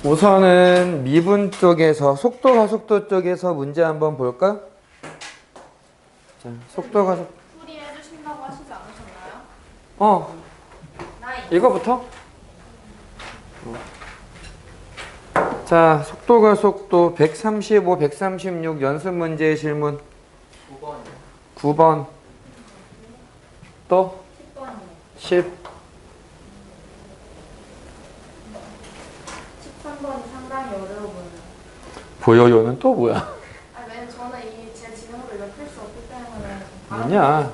우선은 미분 쪽에서 속도 가속도 쪽에서 문제 한번 볼까? 자, 속도 가속. 풀이 해주신다고 하시지 않으셨나요? 이거부터. 자, 속도 가속도 135, 136 연습 문제의 질문. 9번. 또 10번이요. 10. 13번이 상당히 어려워 보여요. 보여요는 또 뭐야? 왜냐면 저는 제 지능으로 이걸 풀 수 없기 때문에 아니야.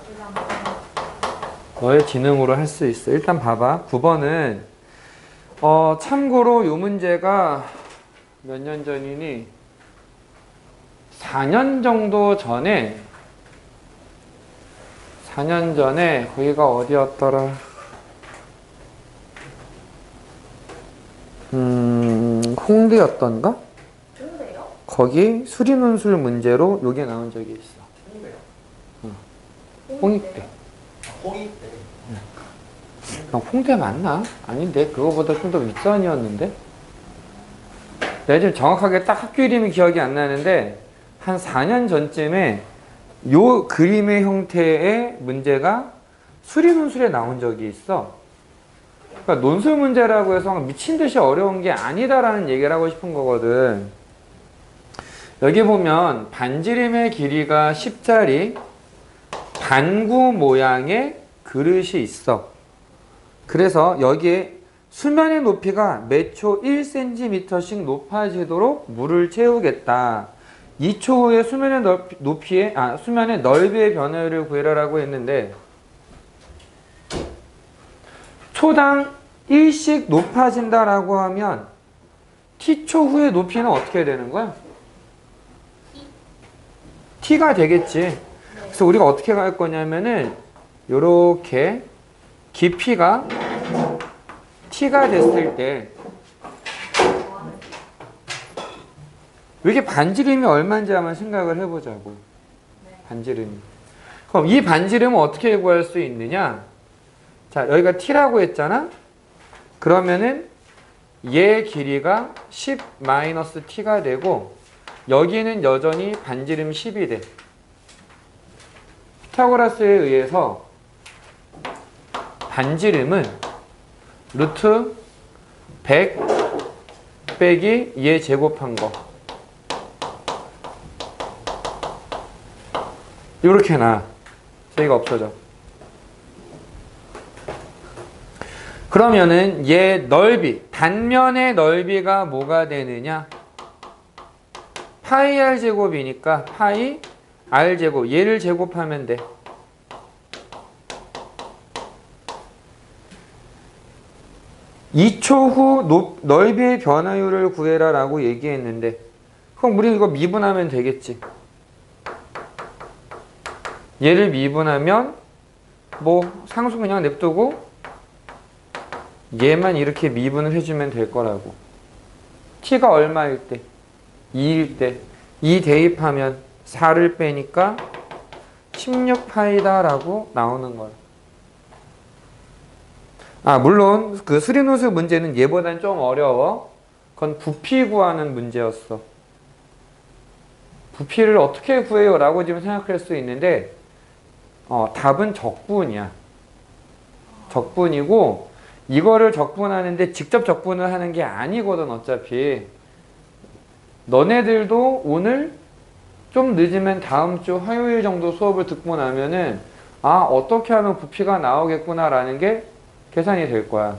너의 지능으로 할 수 있어. 일단 봐봐. 9번은 참고로 이 문제가 몇 년 전이니? 4년 정도 전에 4년 전에 거기가 어디였더라? 홍대였던가? 좋은데요? 거기 수리논술 문제로 요게 나온 적이 있어. 홍익대. 홍익대. 홍대 맞나? 아닌데 그거보다 좀 더 윗선이었는데. 내가 지금 정확하게 딱 학교 이름이 기억이 안 나는데 한 4년 전쯤에 요 그림의 형태의 문제가 수리논술에 나온 적이 있어. 그러니까 논술 문제라고 해서 미친 듯이 어려운 게 아니다라는 얘기를 하고 싶은 거거든. 여기 보면 반지름의 길이가 10짜리 반구 모양의 그릇이 있어. 그래서 여기에 수면의 높이가 매초 1cm씩 높아지도록 물을 채우겠다. 2초 후에 수면의 수면의 넓이의 변화를 구해라라고 했는데 초당 1씩 높아진다라고 하면 t초 후의 높이는 어떻게 되는 거야? t가 되겠지. 그래서 우리가 어떻게 갈 거냐면은 요렇게 깊이가 t가 됐을 때 이게 반지름이 얼마인지 한번 생각을 해보자고. 반지름이. 그럼 이 반지름은 어떻게 구할 수 있느냐? 자, 여기가 t라고 했잖아? 그러면은 얘 길이가 10-t가 되고 여기는 여전히 반지름 10이 돼. 피타고라스에 의해서 반지름은 루트 100 빼기 얘 제곱한 거. 요렇게 나. 저희가 없어져. 그러면은 얘 넓이, 단면의 넓이가 뭐가 되느냐? 파이 r 제곱이니까 파이 r 제곱. 얘를 제곱하면 돼. (2초) 후 넓이의 변화율을 구해라 라고 얘기했는데 그럼 우리 이거 미분하면 되겠지. 얘를 미분하면 뭐 상수 그냥 냅두고 얘만 이렇게 미분을 해주면 될 거라고. t가 얼마일 때? 2일 때 2 대입하면 4를 빼니까 16파이다 라고 나오는 거야. 물론 그 수리논술 문제는 얘보단 좀 어려워. 그건 부피 구하는 문제였어. 부피를 어떻게 구해요? 라고 지금 생각할 수 있는데 답은 적분이야. 적분이고 이거를 적분하는데 직접 적분을 하는 게 아니거든. 어차피 너네들도 오늘 좀 늦으면 다음 주 화요일 정도 수업을 듣고 나면은 어떻게 하면 부피가 나오겠구나 라는 게 계산이 될 거야.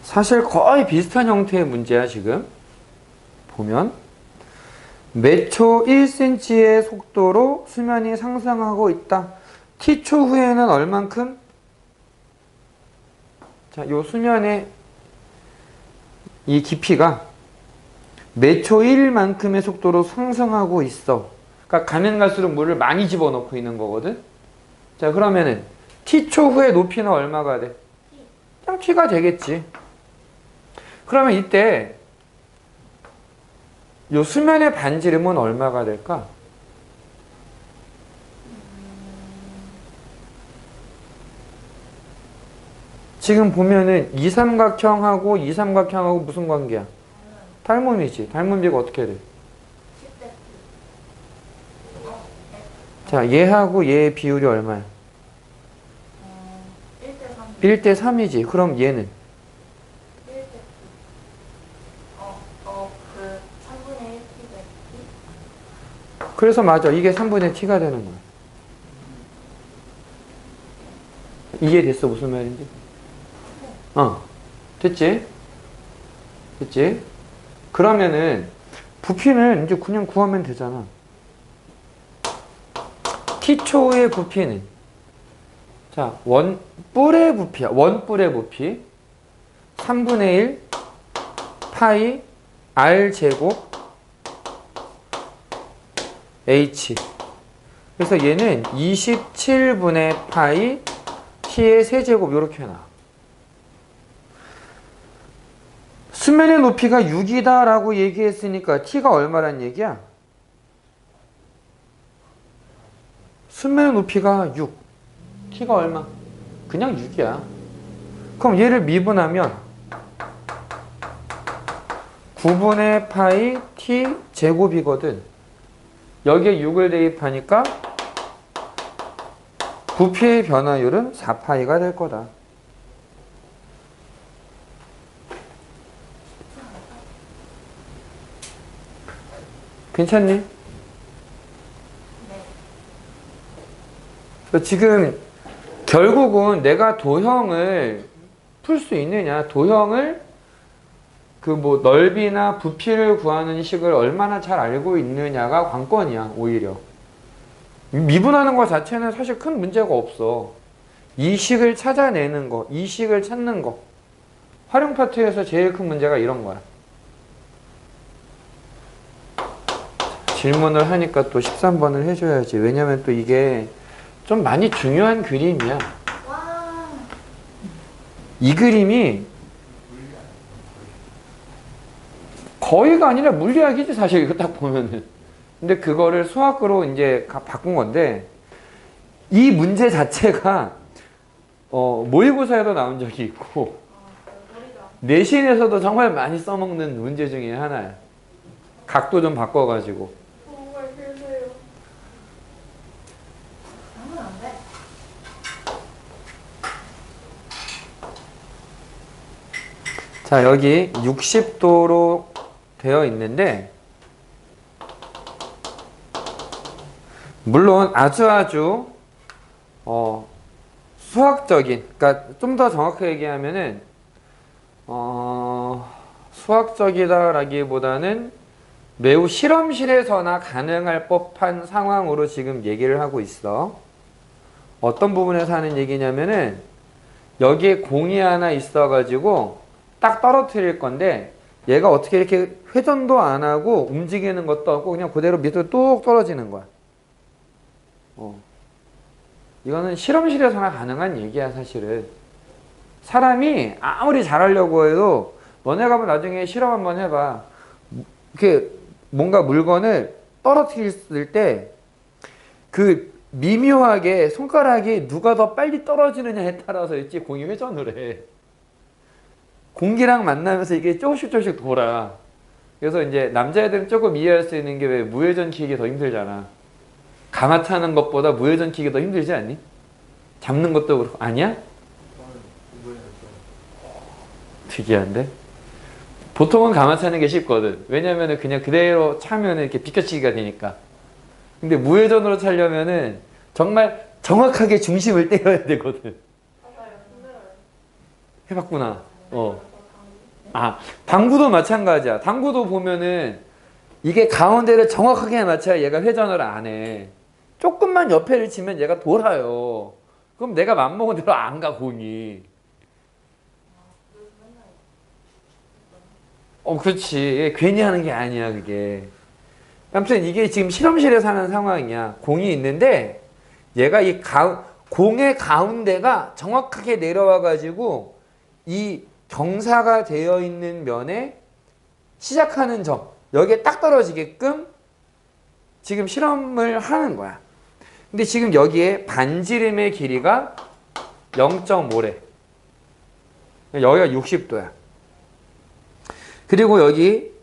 사실 거의 비슷한 형태의 문제야. 지금 보면 매초 1cm의 속도로 수면이 상승하고 있다. t초 후에는 얼만큼? 자, 요 수면의 이 깊이가 매초 1만큼의 속도로 상승하고 있어. 그러니까 가면 갈수록 물을 많이 집어넣고 있는 거거든. 자, 그러면은 t초 후에 높이는 얼마가 돼? 그냥 t가 되겠지. 그러면 이때 요 수면의 반지름은 얼마가 될까? 지금 보면은 이삼각형하고 이삼각형하고 무슨 관계야? 닮음이지. 닮음비가 어떻게 돼? 자, 얘하고 얘의 비율이 얼마야? 1대 3이지. 그럼 얘는? 그 3분의 1 그래서 맞아. 이게 3분의 t가 되는 거야. 이해됐어? 무슨 말인지? 됐지? 됐지? 그러면은 부피는 이제 그냥 구하면 되잖아. t초의 부피는 자, 원뿔의 부피야. 원뿔의 부피 3분의 1 파이 r 제곱 h. 그래서 얘는 27분의 파이 t의 세제곱 이렇게 나와. 수면의 높이가 6이다 라고 얘기했으니까 t가 얼마란 얘기야? 수면의 높이가 6. t가 얼마? 그냥 6이야. 그럼 얘를 미분하면 9분의 파이 t 제곱이거든. 여기에 6을 대입하니까 부피의 변화율은 4파이가 될 거다. 괜찮니? 지금 결국은 내가 도형을 풀 수 있느냐, 도형을 그 뭐 넓이나 부피를 구하는 식을 얼마나 잘 알고 있느냐가 관건이야. 오히려 미분하는 것 자체는 사실 큰 문제가 없어. 이 식을 찾아내는 거, 이 식을 찾는 거, 활용 파트에서 제일 큰 문제가 이런 거야. 질문을 하니까 또 13번을 해줘야지. 왜냐면 또 이게 좀 많이 중요한 그림이야. 이 그림이 거의가 아니라 물리학이지 사실 이거 딱 보면은. 근데 그거를 수학으로 이제 바꾼 건데 이 문제 자체가 모의고사에도 나온 적이 있고 내신에서도 정말 많이 써먹는 문제 중에 하나야. 각도 좀 바꿔가지고. 정말 싫어요. 하면 안 돼. 자, 여기 60도로 되어 있는데 물론 아주 수학적인, 그러니까 좀 더 정확하게 얘기하면은 수학적이다라기보다는 매우 실험실에서나 가능할 법한 상황으로 지금 얘기를 하고 있어. 어떤 부분에서 하는 얘기냐면은 여기에 공이 하나 있어가지고 딱 떨어뜨릴 건데 얘가 어떻게 이렇게 회전도 안 하고 움직이는 것도 없고 그냥 그대로 밑으로 뚝 떨어지는 거야. 이거는 실험실에서나 가능한 얘기야 사실은. 사람이 아무리 잘하려고 해도 너네가 나중에 실험 한번 해봐. 이렇게 뭔가 물건을 떨어뜨렸을 때 그 미묘하게 손가락이 누가 더 빨리 떨어지느냐에 따라서 있지 공이 회전을 해. 공기랑 만나면서 이게 조금씩 돌아. 그래서 이제 남자애들은 조금 이해할 수 있는 게 왜 무회전 킥이 더 힘들잖아. 가마 타는 것보다 무회전 킥이 더 힘들지 않니? 잡는 것도 그렇고. 아니야? 특이한데? 보통은 가마 차는 게 쉽거든. 왜냐면은 그냥 그대로 차면은 이렇게 비켜치기가 되니까. 근데 무회전으로 차려면은 정말 정확하게 중심을 때려야 되거든. 맞아요. 힘들어요. 해봤구나. 당구도 마찬가지야. 당구도 보면은 이게 가운데를 정확하게 맞춰야 얘가 회전을 안 해. 조금만 옆에를 치면 얘가 돌아요. 그럼 내가 맘먹은 대로 안 가, 공이. 그렇지. 괜히 하는 게 아니야, 그게. 아무튼 이게 지금 실험실에서 하는 상황이야. 공이 있는데 얘가 이 공의 가운데가 정확하게 내려와 가지고 이 경사가 되어 있는 면에 시작하는 점 여기에 딱 떨어지게끔 지금 실험을 하는 거야. 근데 지금 여기에 반지름의 길이가 0.5래. 여기가 60도야. 그리고 여기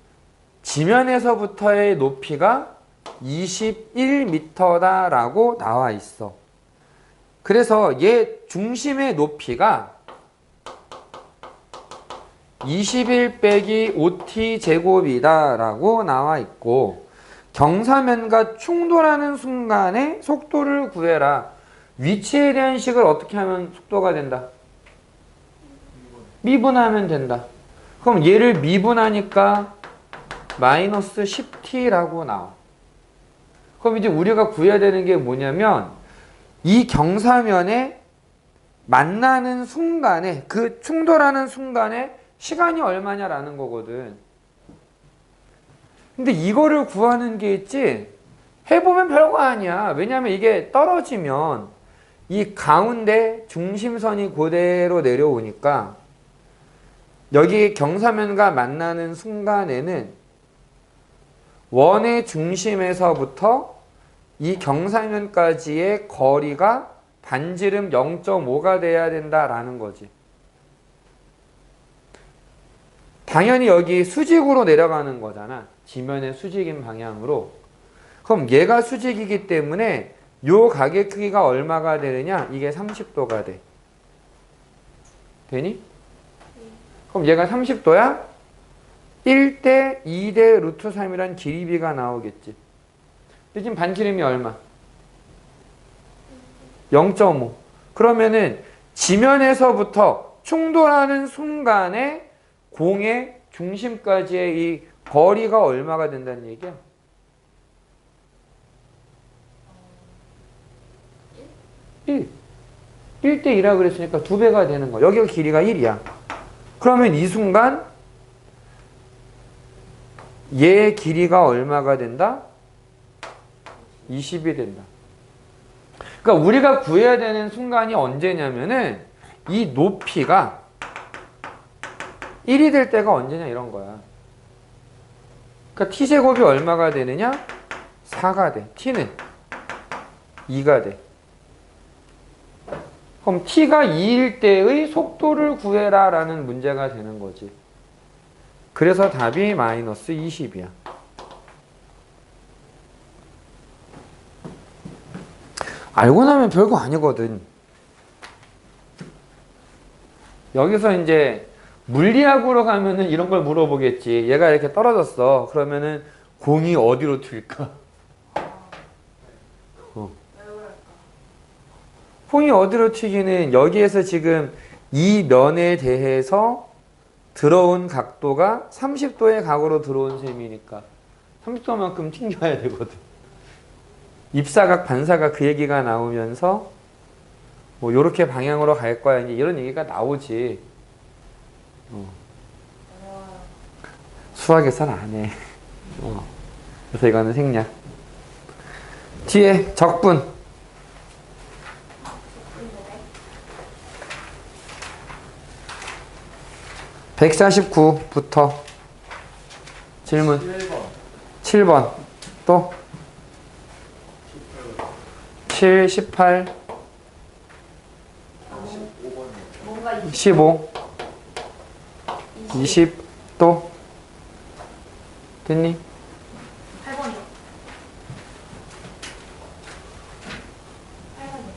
지면에서부터의 높이가 21m다라고 나와 있어. 그래서 얘 중심의 높이가 21 빼기 5t 제곱이다라고 나와 있고 경사면과 충돌하는 순간에 속도를 구해라. 위치에 대한 식을 어떻게 하면 속도가 된다? 미분하면 된다. 그럼 얘를 미분하니까 마이너스 10t라고 나와. 그럼 이제 우리가 구해야 되는 게 뭐냐면 이 경사면에 만나는 순간에 그 충돌하는 순간에 시간이 얼마냐라는 거거든. 근데 이거를 구하는 게 있지 해보면 별거 아니야. 왜냐하면 이게 떨어지면 이 가운데 중심선이 그대로 내려오니까 여기 경사면과 만나는 순간에는 원의 중심에서부터 이 경사면까지의 거리가 반지름 0.5가 돼야 된다라는 거지. 당연히 여기 수직으로 내려가는 거잖아. 지면의 수직인 방향으로. 그럼 얘가 수직이기 때문에 요 가게 크기가 얼마가 되느냐? 이게 30도가 돼. 되니? 그럼 얘가 30도야? 1대 2대 루트 3이란 길이비가 나오겠지. 근데 지금 반지름이 얼마? 0.5. 그러면은 지면에서부터 충돌하는 순간에 공의 중심까지의 이 거리가 얼마가 된다는 얘기야? 1. 1대 2라 그랬으니까 2배가 되는 거야. 여기가 길이가 1이야. 그러면 이 순간 얘의 길이가 얼마가 된다? 20이 된다. 그러니까 우리가 구해야 되는 순간이 언제냐면은 이 높이가 1이 될 때가 언제냐 이런 거야. 그러니까 t제곱이 얼마가 되느냐? 4가 돼. t는 2가 돼. 그럼 t가 2일 때의 속도를 구해라 라는 문제가 되는 거지. 그래서 답이 마이너스 20이야. 알고 나면 별거 아니거든. 여기서 이제 물리학으로 가면은 이런 걸 물어보겠지. 얘가 이렇게 떨어졌어. 그러면은 공이 어디로 튈까? 공이 어디로 튀기는 여기에서 지금 이 면에 대해서 들어온 각도가 30도의 각으로 들어온 셈이니까 30도만큼 튕겨야 되거든. 입사각, 반사각 그 얘기가 나오면서 뭐 요렇게 방향으로 갈 거야. 이제 이런 얘기가 나오지. 수학에서는 안 해. 그래서 이거는 생략. 뒤에 적분. 149부터 질문 7번 또 7, 18 15 20 또 됐니? 8번이요. 8번이요.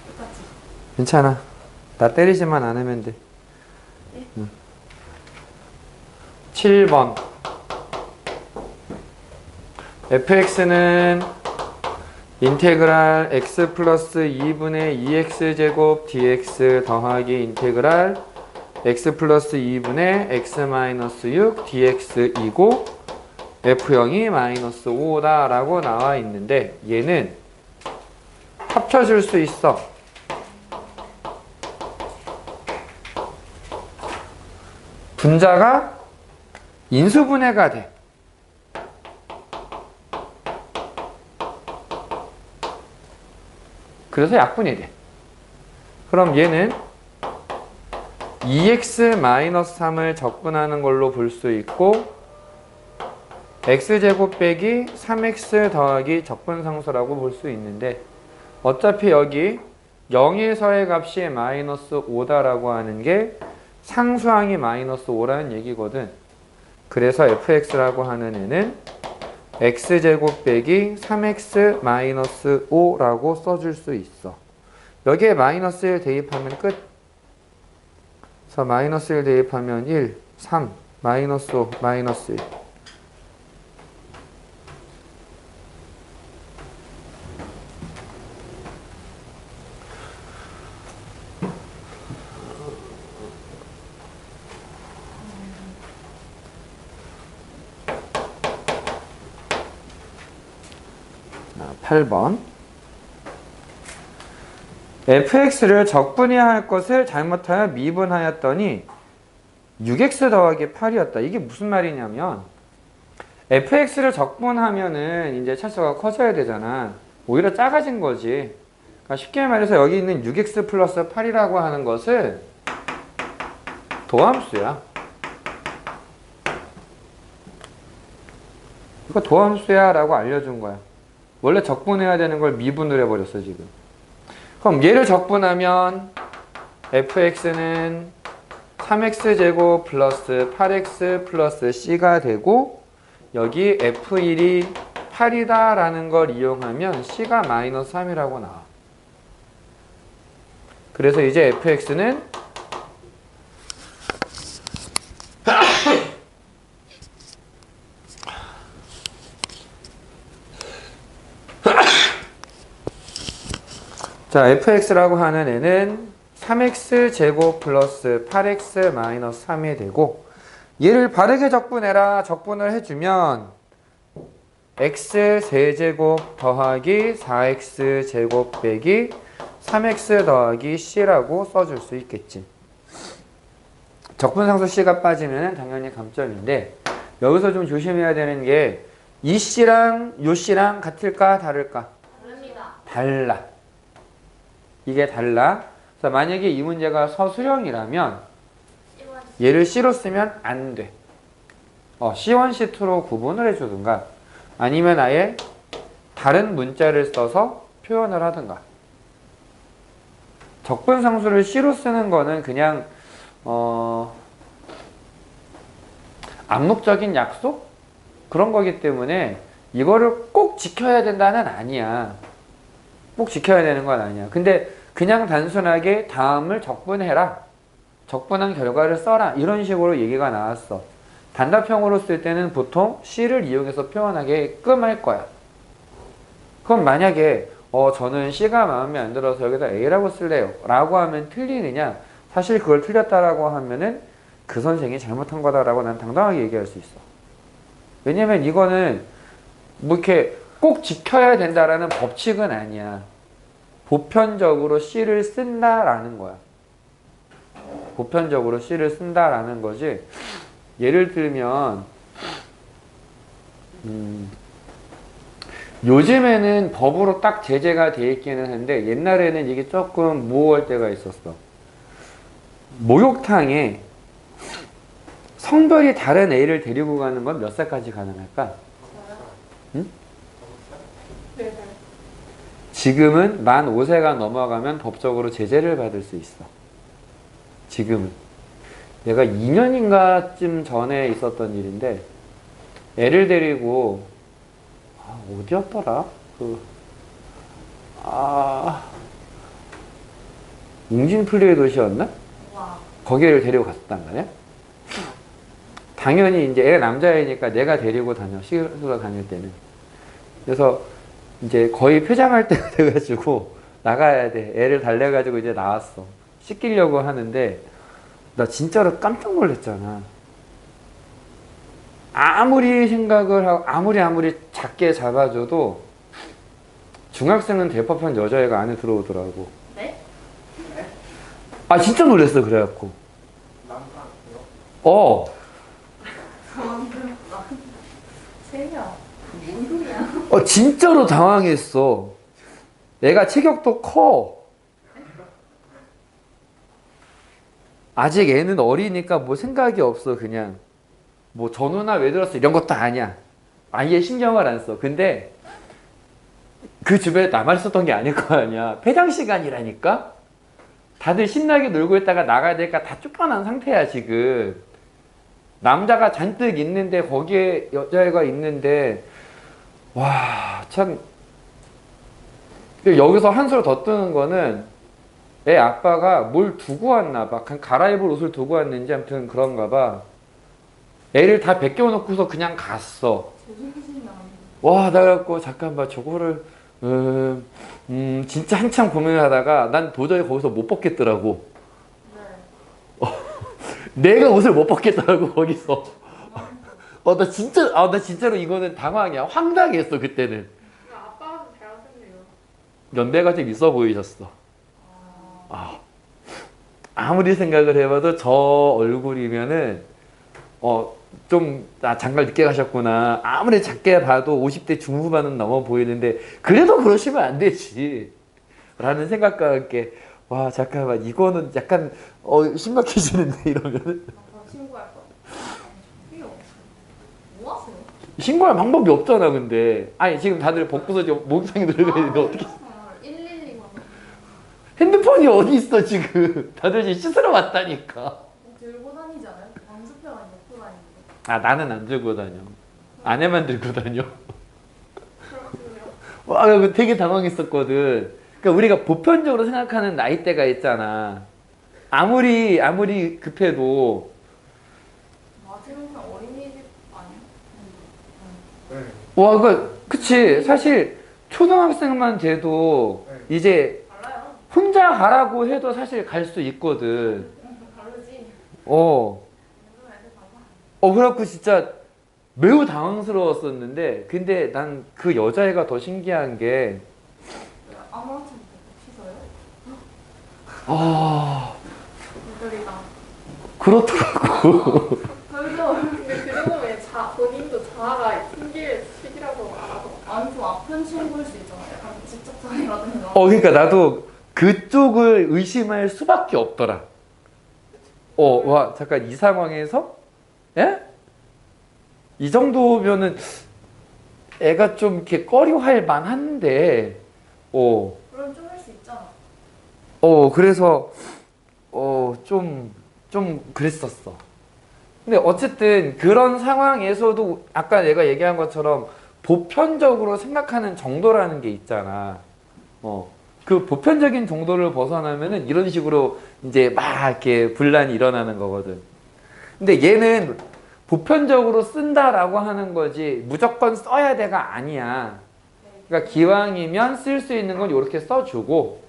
똑같이. 괜찮아. 나 때리지만 않으면 돼. 7번 fx는 인테그랄 x 플러스 2분의 2x 제곱 dx 더하기 인테그랄 x 플러스 2분의 x 마이너스 6 dx이고 f0이 마이너스 5다 라고 나와 있는데 얘는 합쳐줄 수 있어. 분자가 인수분해가 돼. 그래서 약분이 돼. 그럼 얘는 2x-3을 적분하는 걸로 볼 수 있고 x제곱 빼기 3x 더하기 적분상수라고 볼 수 있는데 어차피 여기 0에서의 값이 마이너스 5다라고 하는 게 상수항이 마이너스 5라는 얘기거든. 그래서 fx라고 하는 애는 x제곱 빼기 3x 마이너스 5라고 써줄 수 있어. 여기에 마이너스 1 대입하면 끝. 그래서 마이너스 1 대입하면 1, 3, 마이너스 5, 마이너스 1. 자, 8번. fx를 적분해야 할 것을 잘못하여 미분하였더니 6x 더하기 8이었다. 이게 무슨 말이냐면 fx를 적분하면은 이제 차수가 커져야 되잖아. 오히려 작아진 거지. 그러니까 쉽게 말해서 여기 있는 6x 플러스 8이라고 하는 것은 도함수야. 이거 도함수야 라고 알려준 거야. 원래 적분해야 되는 걸 미분을 해버렸어 지금. 그럼 얘를 적분하면 fx는 3x제곱 플러스 8x 플러스 c가 되고 여기 f1이 8이다 라는 걸 이용하면 c가 마이너스 3이라고 나와. 그래서 이제 fx는 자, fx라고 하는 애는 3x제곱 플러스 8x 마이너스 3이 되고 얘를 바르게 적분해라. 적분을 해주면 x 세제곱 더하기 4x제곱 빼기 3x 더하기 c라고 써줄 수 있겠지. 적분상수 c가 빠지면 당연히 감점인데 여기서 좀 조심해야 되는 게 이 c랑 요 c랑 같을까 다를까? 다릅니다. 달라. 이게 달라. 그래서 만약에 이 문제가 서술형이라면 얘를 C로 쓰면 안 돼. C1, C2로 구분을 해주든가 아니면 아예 다른 문자를 써서 표현을 하든가. 적분상수를 C로 쓰는 거는 그냥 암묵적인 약속? 그런 거기 때문에 이거를 꼭 지켜야 된다는 아니야. 꼭 지켜야 되는 건 아니야. 근데 그냥 단순하게 다음을 적분해라. 적분한 결과를 써라. 이런 식으로 얘기가 나왔어. 단답형으로 쓸 때는 보통 C를 이용해서 표현하게끔 할 거야. 그럼 만약에 저는 C가 마음에 안 들어서 여기다 A라고 쓸래요 라고 하면 틀리느냐? 사실 그걸 틀렸다라고 하면은 그 선생이 잘못한 거다라고 난 당당하게 얘기할 수 있어. 왜냐면 이거는 뭐 이렇게 꼭 지켜야 된다라는 법칙은 아니야. 보편적으로 C를 쓴다라는 거야. 보편적으로 C를 쓴다라는 거지. 예를 들면 요즘에는 법으로 딱 제재가 돼 있기는 한데 옛날에는 이게 조금 모호할 때가 있었어. 목욕탕에 성별이 다른 애를 데리고 가는 건 몇 살까지 가능할까? 응? 지금은 만 5세가 넘어가면 법적으로 제재를 받을 수 있어. 지금은. 내가 2년인가쯤 전에 있었던 일인데 애를 데리고 어디였더라? 웅진 플레이 도시였나? 와. 거기를 데리고 갔단 말이야. 당연히 이제 애가 남자애니까 내가 데리고 다녀. 시골로 다닐 때는. 그래서 이제 거의 폐장할 때가 돼가지고 나가야 돼. 애를 달래가지고 이제 나왔어. 씻기려고 하는데 나 진짜로 깜짝 놀랐잖아. 아무리 생각을 하고 아무리 작게 잡아줘도 중학생은 될 법한 여자애가 안에 들어오더라고. 네? 진짜 놀랐어. 그래갖고 세명 무슨 소리야? 진짜로 당황했어. 애가 체격도 커. 아직 애는 어리니까 뭐 생각이 없어. 그냥 뭐 전우나 왜 들었어 이런 것도 아니야. 아예 신경을 안 써. 근데 그 주변에 나만 있었던 게 아닐 거 아니야. 폐장 시간이라니까. 다들 신나게 놀고 있다가 나가야 되니까 다 쫓겨난 상태야 지금. 남자가 잔뜩 있는데 거기에 여자애가 있는데 와 참. 여기서 한술 더 뜨는 거는 애 아빠가 뭘 두고 왔나 봐. 갈아입을 옷을 두고 왔는지 아무튼 그런가 봐. 애를 다 벗겨놓고서 그냥 갔어. 와, 나 그래갖고 잠깐만 저거를 진짜 한참 고민을 하다가 난 도저히 거기서 못 벗겠더라고. 내가 옷을 못 벗겠더라고 거기서. 나 진짜로 이거는 당황이야. 황당했어 그때는. 아빠가 좀 잘하셨네요. 연배가 좀 있어 보이셨어. 아무리 생각을 해봐도 저 얼굴이면은 좀 장가를 늦게 가셨구나. 아무리 작게 봐도 50대 중후반은 넘어 보이는데 그래도 그러시면 안 되지 라는 생각과 함께 와 잠깐만 이거는 약간 심각해지는데 이러면은 신고할 거. 저기요. 뭐 하세요? 신고할 방법이 없잖아. 근데 아니 지금 다들 벗고서 목상에 들어가 있는데 어떻게 112만 원. 핸드폰이 어디 있어 지금. 다들 지금 씻으러 왔다니까. 들고 다니잖아요. 방수표가 놓고 다니는데. 아 나는 안 들고 다녀. 아내만 들고 다녀. 그렇군요. 와 이거 되게 당황했었거든. 그러니까 우리가 보편적으로 생각하는 나이대가 있잖아. 아무리 급해도 마지막은 어린이집 아니야? 와 그치. 사실 초등학생만 돼도 이제 달라요. 혼자 가라고 해도 사실 갈 수 있거든. 다르지. 요즘 애들 달라. 그래갖고 진짜 매우 당황스러웠었는데 근데 난 그 여자애가 더 신기한 게 아무렇지 않게 씻어요? 이들이다. 그렇더라고. 그래서 근데 그 정도면 본인도 자아가 신기해 시기라고 알아도 아니 좀 아픈 친구일 수 있잖아요. 약간 직접장애라든가. 그러니까 나도 그쪽을 의심할 수밖에 없더라. 와 잠깐 이 상황에서 예? 이 정도면은 애가 좀 이렇게 꺼려할 만한데 그럼 좀 할 수 있잖아. 그래서 좀 그랬었어. 근데 어쨌든 그런 상황에서도 아까 내가 얘기한 것처럼 보편적으로 생각하는 정도라는 게 있잖아. 그 보편적인 정도를 벗어나면은 이런 식으로 이제 막 이렇게 분란이 일어나는 거거든. 근데 얘는 보편적으로 쓴다라고 하는 거지 무조건 써야 돼가 아니야. 그러니까 기왕이면 쓸 수 있는 건 이렇게 써주고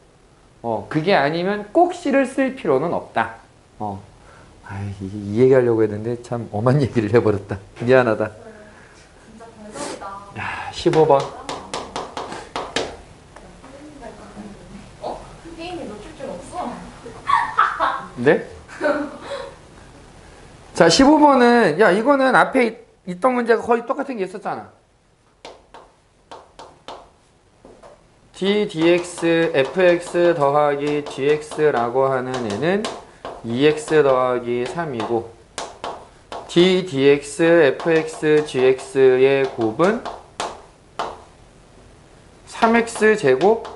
그게 아니면 꼭 시를 쓸 필요는 없다. 이 얘기하려고 했는데 참 엄한 얘기를 해버렸다. 미안하다. 진짜 대박이다. 야, 15번. 게임이 놓칠 줄 없어. 네? 자, 15번은 야, 이거는 앞에 있던 문제가 거의 똑같은 게 있었잖아. d dx fx 더하기 gx라고 하는 애는 2x 더하기 3이고 d dx fx gx의 곱은 3x 제곱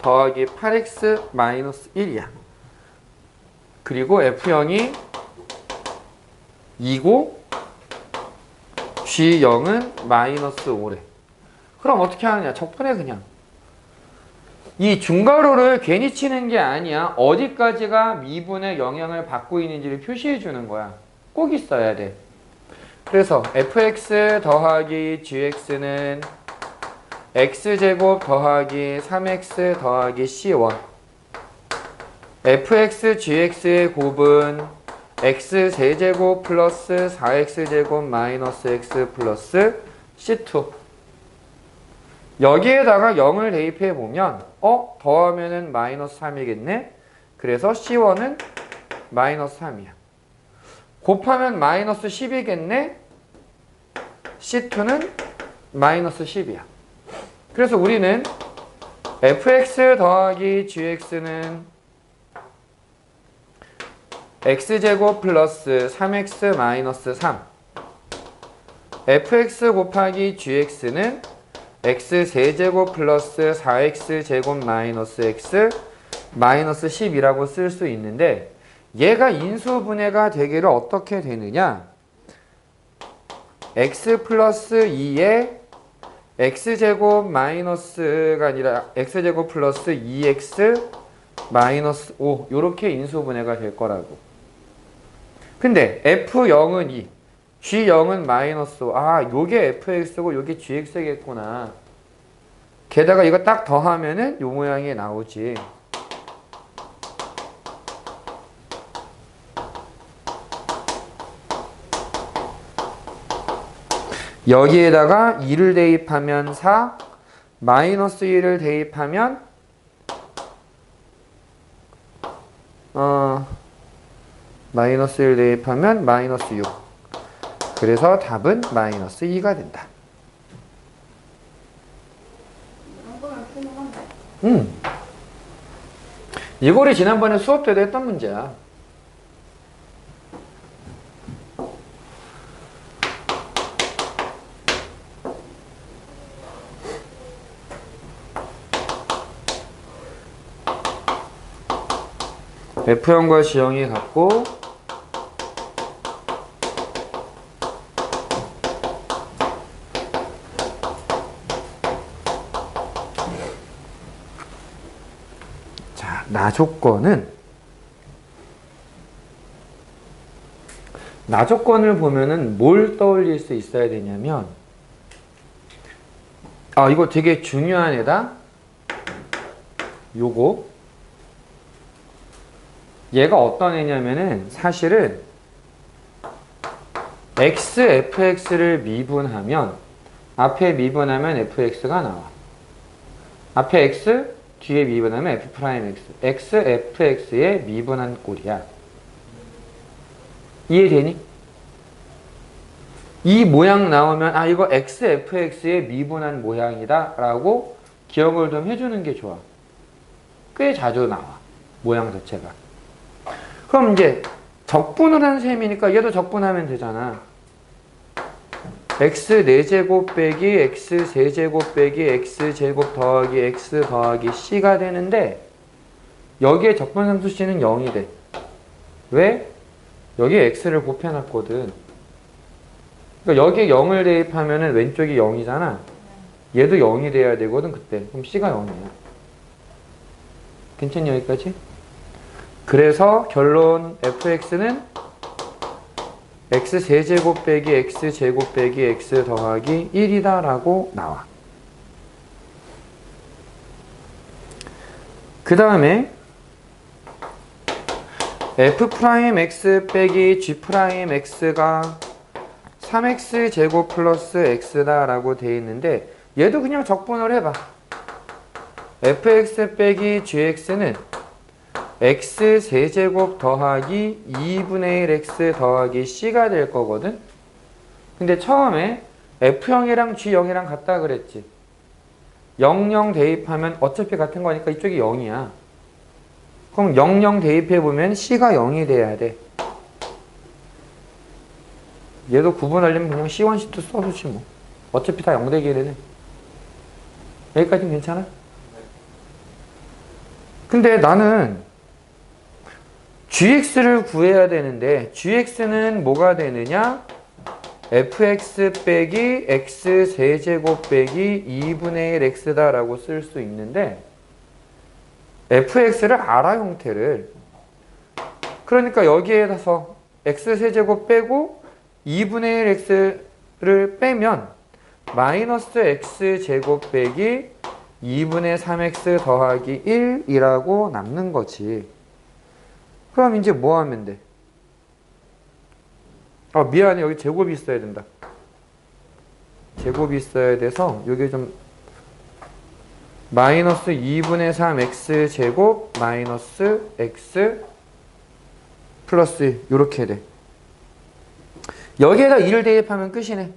더하기 8x 마이너스 1이야. 그리고 f형이 2고 g0은 마이너스 5래. 그럼 어떻게 하느냐? 적분해 그냥. 이 중괄호를 괜히 치는 게 아니야. 어디까지가 미분의 영향을 받고 있는지를 표시해 주는 거야. 꼭 있어야 돼. 그래서 fx 더하기 gx는 x제곱 더하기 3x 더하기 c1 fx gx의 곱은 x세제곱 플러스 4x제곱 마이너스 x 플러스 c2 여기에다가 0을 대입해 보면 더하면은 마이너스 3이겠네. 그래서 C1은 마이너스 3이야. 곱하면 마이너스 10이겠네. C2는 마이너스 10이야. 그래서 우리는 fx 더하기 gx는 x제곱 플러스 3x 마이너스 3 fx 곱하기 gx는 x세제곱 플러스 4x제곱 마이너스 x 마이너스 10이라고 쓸 수 있는데 얘가 인수분해가 되기를 어떻게 되느냐 x 플러스 2에 x제곱 마이너스가 아니라 x제곱 플러스 2x 마이너스 5 요렇게 인수분해가 될 거라고. 근데 f0은 2 g0은 마이너스 5. 아 요게 fx고 요게 gx겠구나. 게다가 이거 딱 더하면은 요 모양이 나오지. 여기에다가 2를 대입하면 4, 마이너스 1을 대입하면 마이너스 1 대입하면 마이너스 6. 그래서 답은 마이너스 2가 된다. 이런 거면 푸는건데. 이거를 지난번에 수업 때도 했던 문제야. F형과 G형이 같고 자, 나 조건을 보면은 뭘 떠올릴 수 있어야 되냐면 이거 되게 중요한 애다. 요거 얘가 어떤 애냐면은 사실은 x, fx를 미분하면 앞에 미분하면 fx가 나와. 앞에 x, 뒤에 미분하면 f'x. x, fx의 미분한 꼴이야. 이해되니? 이 모양 나오면 이거 x, fx의 미분한 모양이다 라고 기억을 좀 해주는 게 좋아. 꽤 자주 나와. 모양 자체가. 그럼 이제 적분을 한 셈이니까 얘도 적분하면 되잖아. x 4제곱 빼기 x 3제곱 빼기 x 제곱 더하기 x 더하기 c가 되는데 여기에 적분상수 c는 0이 돼. 왜? 여기에 x를 곱해놨거든. 그러니까 여기에 0을 대입하면 왼쪽이 0이잖아. 얘도 0이 돼야 되거든 그때. 그럼 c가 0이야. 괜찮니 여기까지? 그래서 결론 fx는 x 세제곱 빼기 x 제곱 빼기 x 더하기 1이다 라고 나와. 그 다음에 f'x 빼기 g'x가 3x 제곱 플러스 x다 라고 돼 있는데 얘도 그냥 적분을 해봐. fx 빼기 gx는 x 세제곱 더하기 2분의 1 x 더하기 c가 될 거거든. 근데 처음에 f형이랑 g형이랑 같다 그랬지. 0, 0 대입하면 어차피 같은 거니까 이쪽이 0이야. 그럼 0, 0 대입해보면 c가 0이 돼야 돼. 얘도 구분하려면 그냥 c1, c2 써주지 뭐. 어차피 다 0 되기를 해. 여기까지는 괜찮아? 근데 나는 gx를 구해야 되는데 gx는 뭐가 되느냐? fx 빼기 x 세제곱 빼기 2분의 1 x다 라고 쓸 수 있는데 fx를 알아 형태를. 그러니까 여기에서 x 세제곱 빼고 2분의 1 x를 빼면 마이너스 x 제곱 빼기 2분의 3x 더하기 1이라고 남는 거지. 그럼 이제 뭐 하면 돼? 미안해. 여기 제곱이 있어야 된다. 제곱이 있어야 돼서 여기 좀 마이너스 2분의 3x 제곱 마이너스 x 플러스 이렇게 돼. 여기에다 2를 대입하면 끝이네.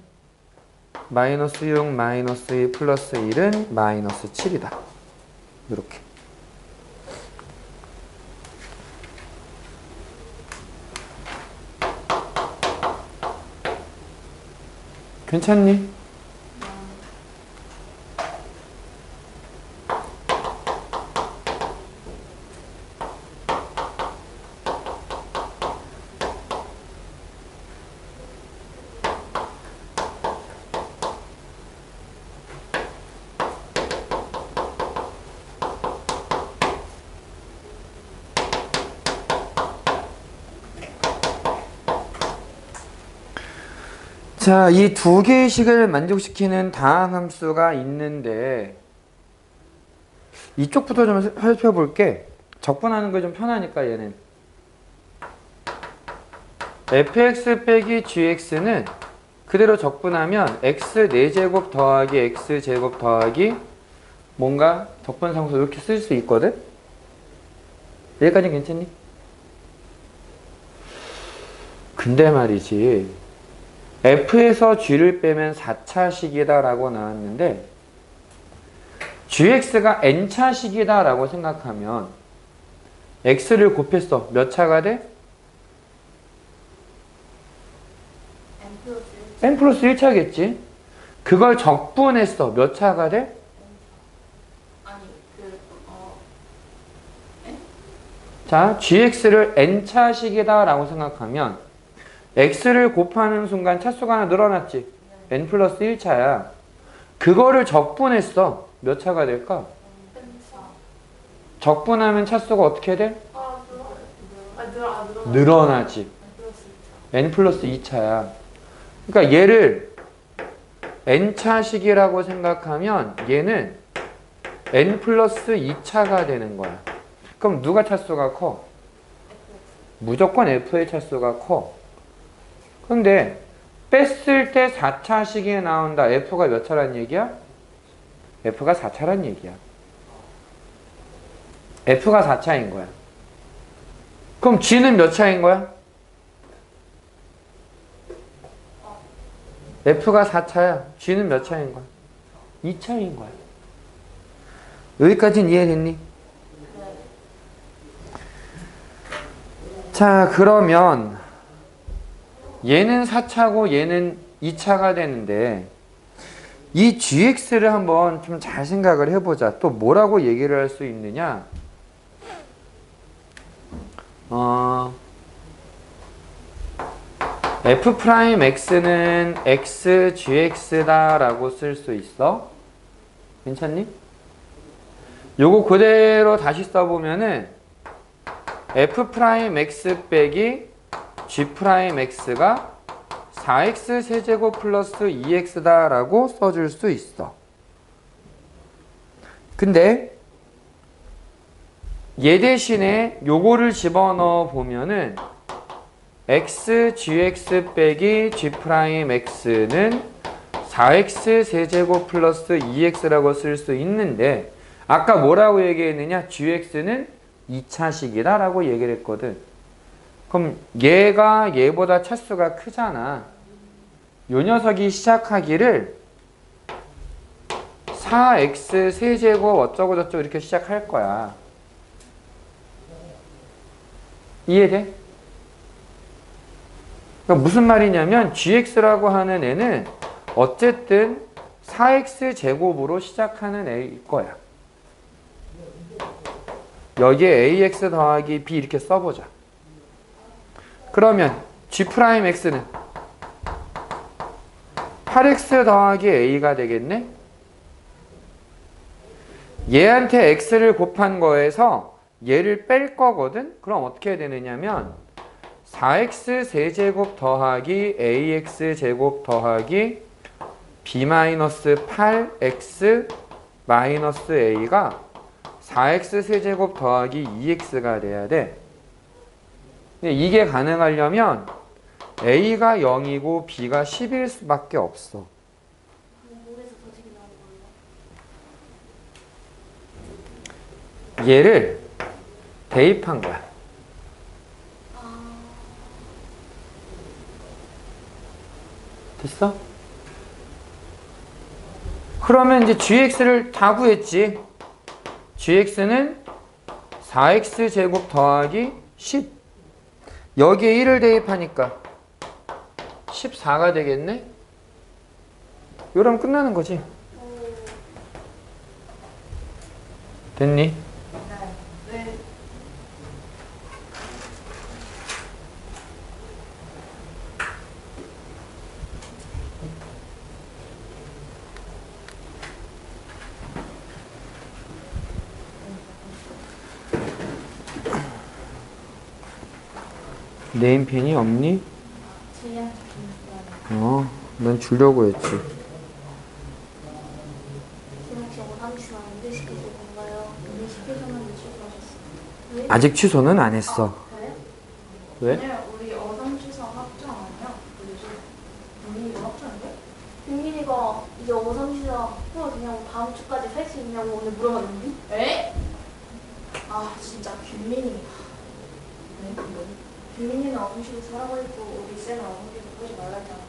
마이너스 6 마이너스 2 플러스 1은 마이너스 7이다. 이렇게. 괜찮니? 자, 이 두 개의 식을 만족시키는 다항함수가 있는데 이쪽부터 좀 살펴볼게. 적분하는 거 좀 편하니까 얘는 fx 빼기 gx는 그대로 적분하면 x 4제곱 더하기 x 제곱 더하기 뭔가 적분상수 이렇게 쓸 수 있거든? 여기까지 괜찮니? 근데 말이지 f에서 g를 빼면 4차식이다 라고 나왔는데 gx가 n차식이다 라고 생각하면 x를 곱했어. 몇 차가 돼? n 플러스 1차겠지? 그걸 적분했어. 몇 차가 돼? 자, gx를 n차식이다 라고 생각하면 x를 곱하는 순간 차수가 하나 늘어났지? n 플러스 1차야. 그거를 적분했어. 몇 차가 될까? 적분하면 차수가 어떻게 돼? 늘어나지. n 플러스 2차야. 그러니까 얘를 n차식이라고 생각하면 얘는 n 플러스 2차가 되는 거야. 그럼 누가 차수가 커? 무조건 f의 차수가 커. 근데 뺐을 때 4차식이 나온다. f가 몇 차란 얘기야? f가 4차란 얘기야. f가 4차인 거야. 그럼 g는 몇 차인 거야? f가 4차야. g는 몇 차인 거야? 2차인 거야. 여기까지는 이해됐니? 자, 그러면 얘는 4차고 얘는 2차가 되는데 이 gx를 한번 좀 잘 생각을 해보자. 또 뭐라고 얘기를 할 수 있느냐? f'x는 x gx다 라고 쓸 수 있어. 괜찮니? 요거 그대로 다시 써보면은 f'x 빼기 g'x가 4x 세제곱 플러스 2x다 라고 써줄 수 있어. 근데 얘 대신에 요거를 집어넣어 보면은 x gx 빼기 g'x는 4x 세제곱 플러스 2x라고 쓸 수 있는데 아까 뭐라고 얘기했느냐? gx는 2차식이다 라고 얘기를 했거든. 그럼 얘가 얘보다 차수가 크잖아. 요 녀석이 시작하기를 4x 세제곱 어쩌고 저쩌고 이렇게 시작할 거야. 이해돼? 그러니까 무슨 말이냐면 gx라고 하는 애는 어쨌든 4x 제곱으로 시작하는 애일 거야. 여기에 ax 더하기 b 이렇게 써보자. 그러면 g'x는 8x 더하기 a가 되겠네? 얘한테 x를 곱한 거에서 얘를 뺄 거거든? 그럼 어떻게 되느냐면 4x 세제곱 더하기 ax 제곱 더하기 b-8x 마이너스 a가 4x 세제곱 더하기 2x가 돼야 돼. 이게 가능하려면 a가 0이고 b가 10일 수밖에 없어. 얘를 대입한 거야. 됐어? 그러면 이제 gx를 다 구했지. gx는 4x제곱 더하기 10. 여기에 1을 대입하니까 14가 되겠네? 이러면 끝나는 거지. 됐니? 네. 네임펜이 없니? 지연. 난 주려고 했지. 지금 저거 삼촌 언제 시켜줄 건가요? 언제 시켜줬는데 취소하셨어요? 아직 취소는 안 했어. 그래? 왜? 아니요, 우리 어선 취소 합정 아니야? 민민이가 합정인데? 민민이가 이제 어삼시장 풀어 그냥 다음 주까지 살 수 있냐고 오늘 물어봤는데? 에? 아, 진짜 균민이. 네? 민민이는 어삼시로 살아고 있고 우리 쌤은 어삼시로 하지 말라잖아.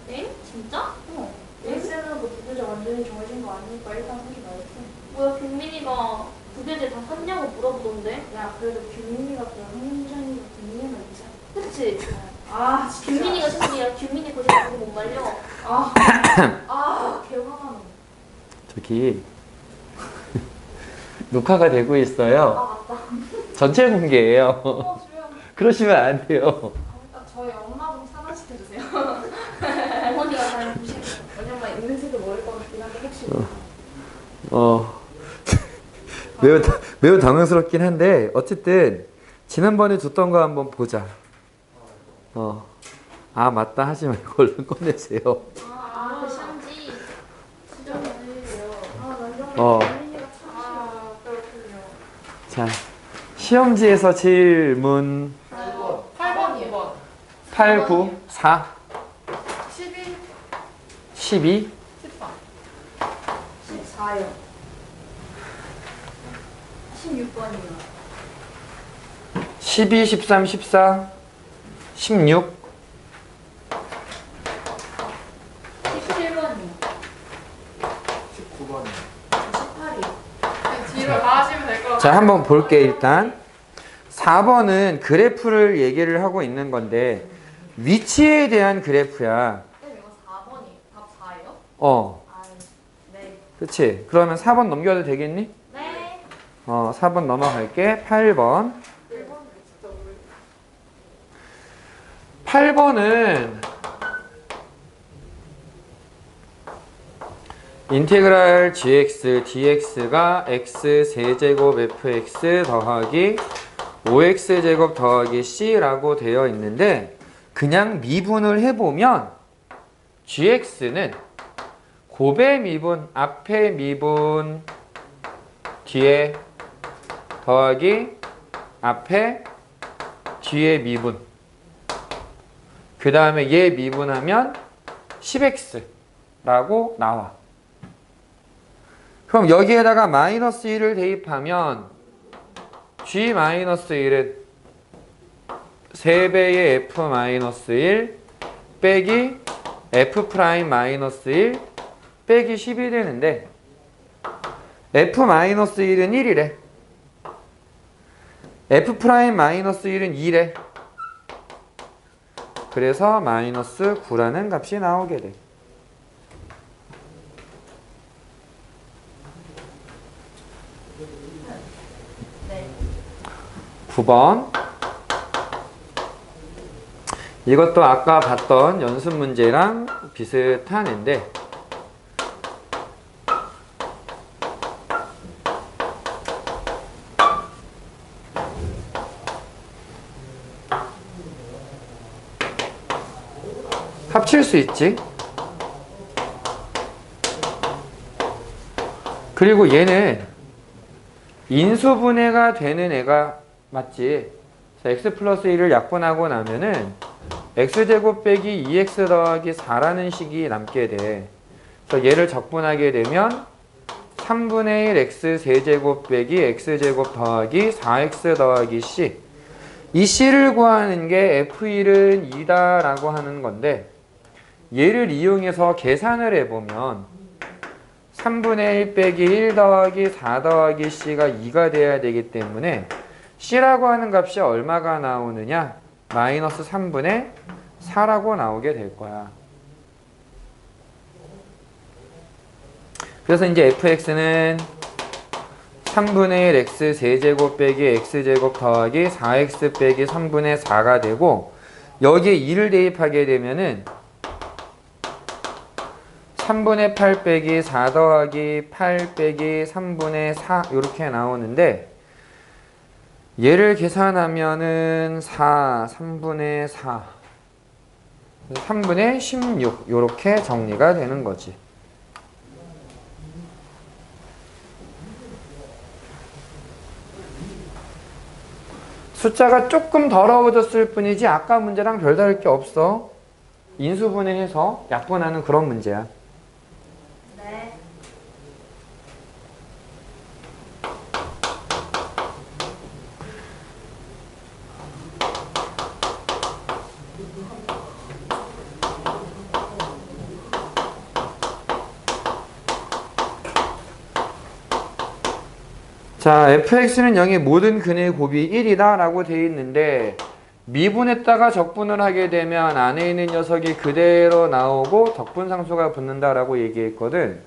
엥? 진짜? 우리 쌤은 그 부교재 완전히 정해진 거 아니니까 일단 하지 말랬어. 뭐야 균민이가 부교재 다 샀냐고 물어보던데? 야 그래도 균민이가 그냥 홍문장이고 균민이가 있잖아. 그치? 아, 진짜. 균민이가 신기야. 균민이 고생 보고 못 말려. 개 화가 나. 저기 녹화가 되고 있어요. 맞다. 전체 공개예요. 주영. 그러시면 안 돼요. 일단 저희 엄마 좀 차단시켜주세요. 어머니가 잘 보시고. 왜냐면 있는지도 모를 것 같긴 한데 혹시. 매우 당황스럽긴 한데 어쨌든 지난번에 줬던 거 한번 보자. 아 맞다 하지 말고 얼른 꺼내세요. 그 시험지. 수정이에요. 완전 어. 균민이가 참 아, 그렇군요. 자, 시험지에서 질문 8번, 2번. 8, 9, 4, 11, 12, 13. 14요. 16번이요. 12, 13, 14, 16, 17번이요. 19번이요. 18이요. 뒤로 다 하시면 될 것 같아요. 자, 한번 볼게 일단. 4번은 그래프를 얘기를 하고 있는 건데 위치에 대한 그래프야. 쌤, 이거 4번이 답 4예요? 아, 네. 그치? 그러면 4번 넘겨도 되겠니? 네. 4번 넘어갈게. 8번. 8번은 인테그랄 gx dx가 x 세제곱 fx 더하기 5x제곱 더하기 c라고 되어 있는데 그냥 미분을 해보면 gx는 곱의 미분, 앞에 미분, 뒤에 더하기 앞에 뒤에 미분 그 다음에 얘 미분하면 10x라고 나와. 그럼 여기에다가 마이너스 1을 대입하면 g-1은 3배의 f-1 빼기 f'-1 빼기 10이 되는데 f-1은 1이래. f'-1은 2래. 그래서 마이너스 9라는 값이 나오게 돼. 네. 9번. 이것도 아까 봤던 연습 문제랑 비슷한 앤데 합칠 수 있지. 그리고 얘는 인수분해가 되는 애가 맞지. 자, x 플러스 1을 약분하고 나면은 x제곱 빼기 2x 더하기 4라는 식이 남게 돼. 그래서 얘를 적분하게 되면 3분의 1 x 세제곱 빼기 x제곱 더하기 4x 더하기 c. 이 c를 구하는 게 f1은 2다 라고 하는 건데 얘를 이용해서 계산을 해보면 3분의 1 빼기 1 더하기 4 더하기 C가 2가 돼야 되기 때문에 C라고 하는 값이 얼마가 나오느냐? 마이너스 3분의 4라고 나오게 될 거야. 그래서 이제 fx는 3분의 1 x 세제곱 빼기 x제곱 더하기 4x 빼기 3분의 4가 되고 여기에 2를 대입하게 되면은 3분의 8 빼기 4 더하기 8 빼기 3분의 4 이렇게 나오는데 얘를 계산하면은 4, 3분의 4, 3분의 16 이렇게 정리가 되는 거지. 숫자가 조금 더러워졌을 뿐이지 아까 문제랑 별다를 게 없어. 인수분해해서 약분하는 그런 문제야. 네. 자, fx는 0의 모든 근의 곱이 1이다 라고 되어 있는데 미분했다가 적분을 하게 되면 안에 있는 녀석이 그대로 나오고 적분상수가 붙는다 라고 얘기했거든.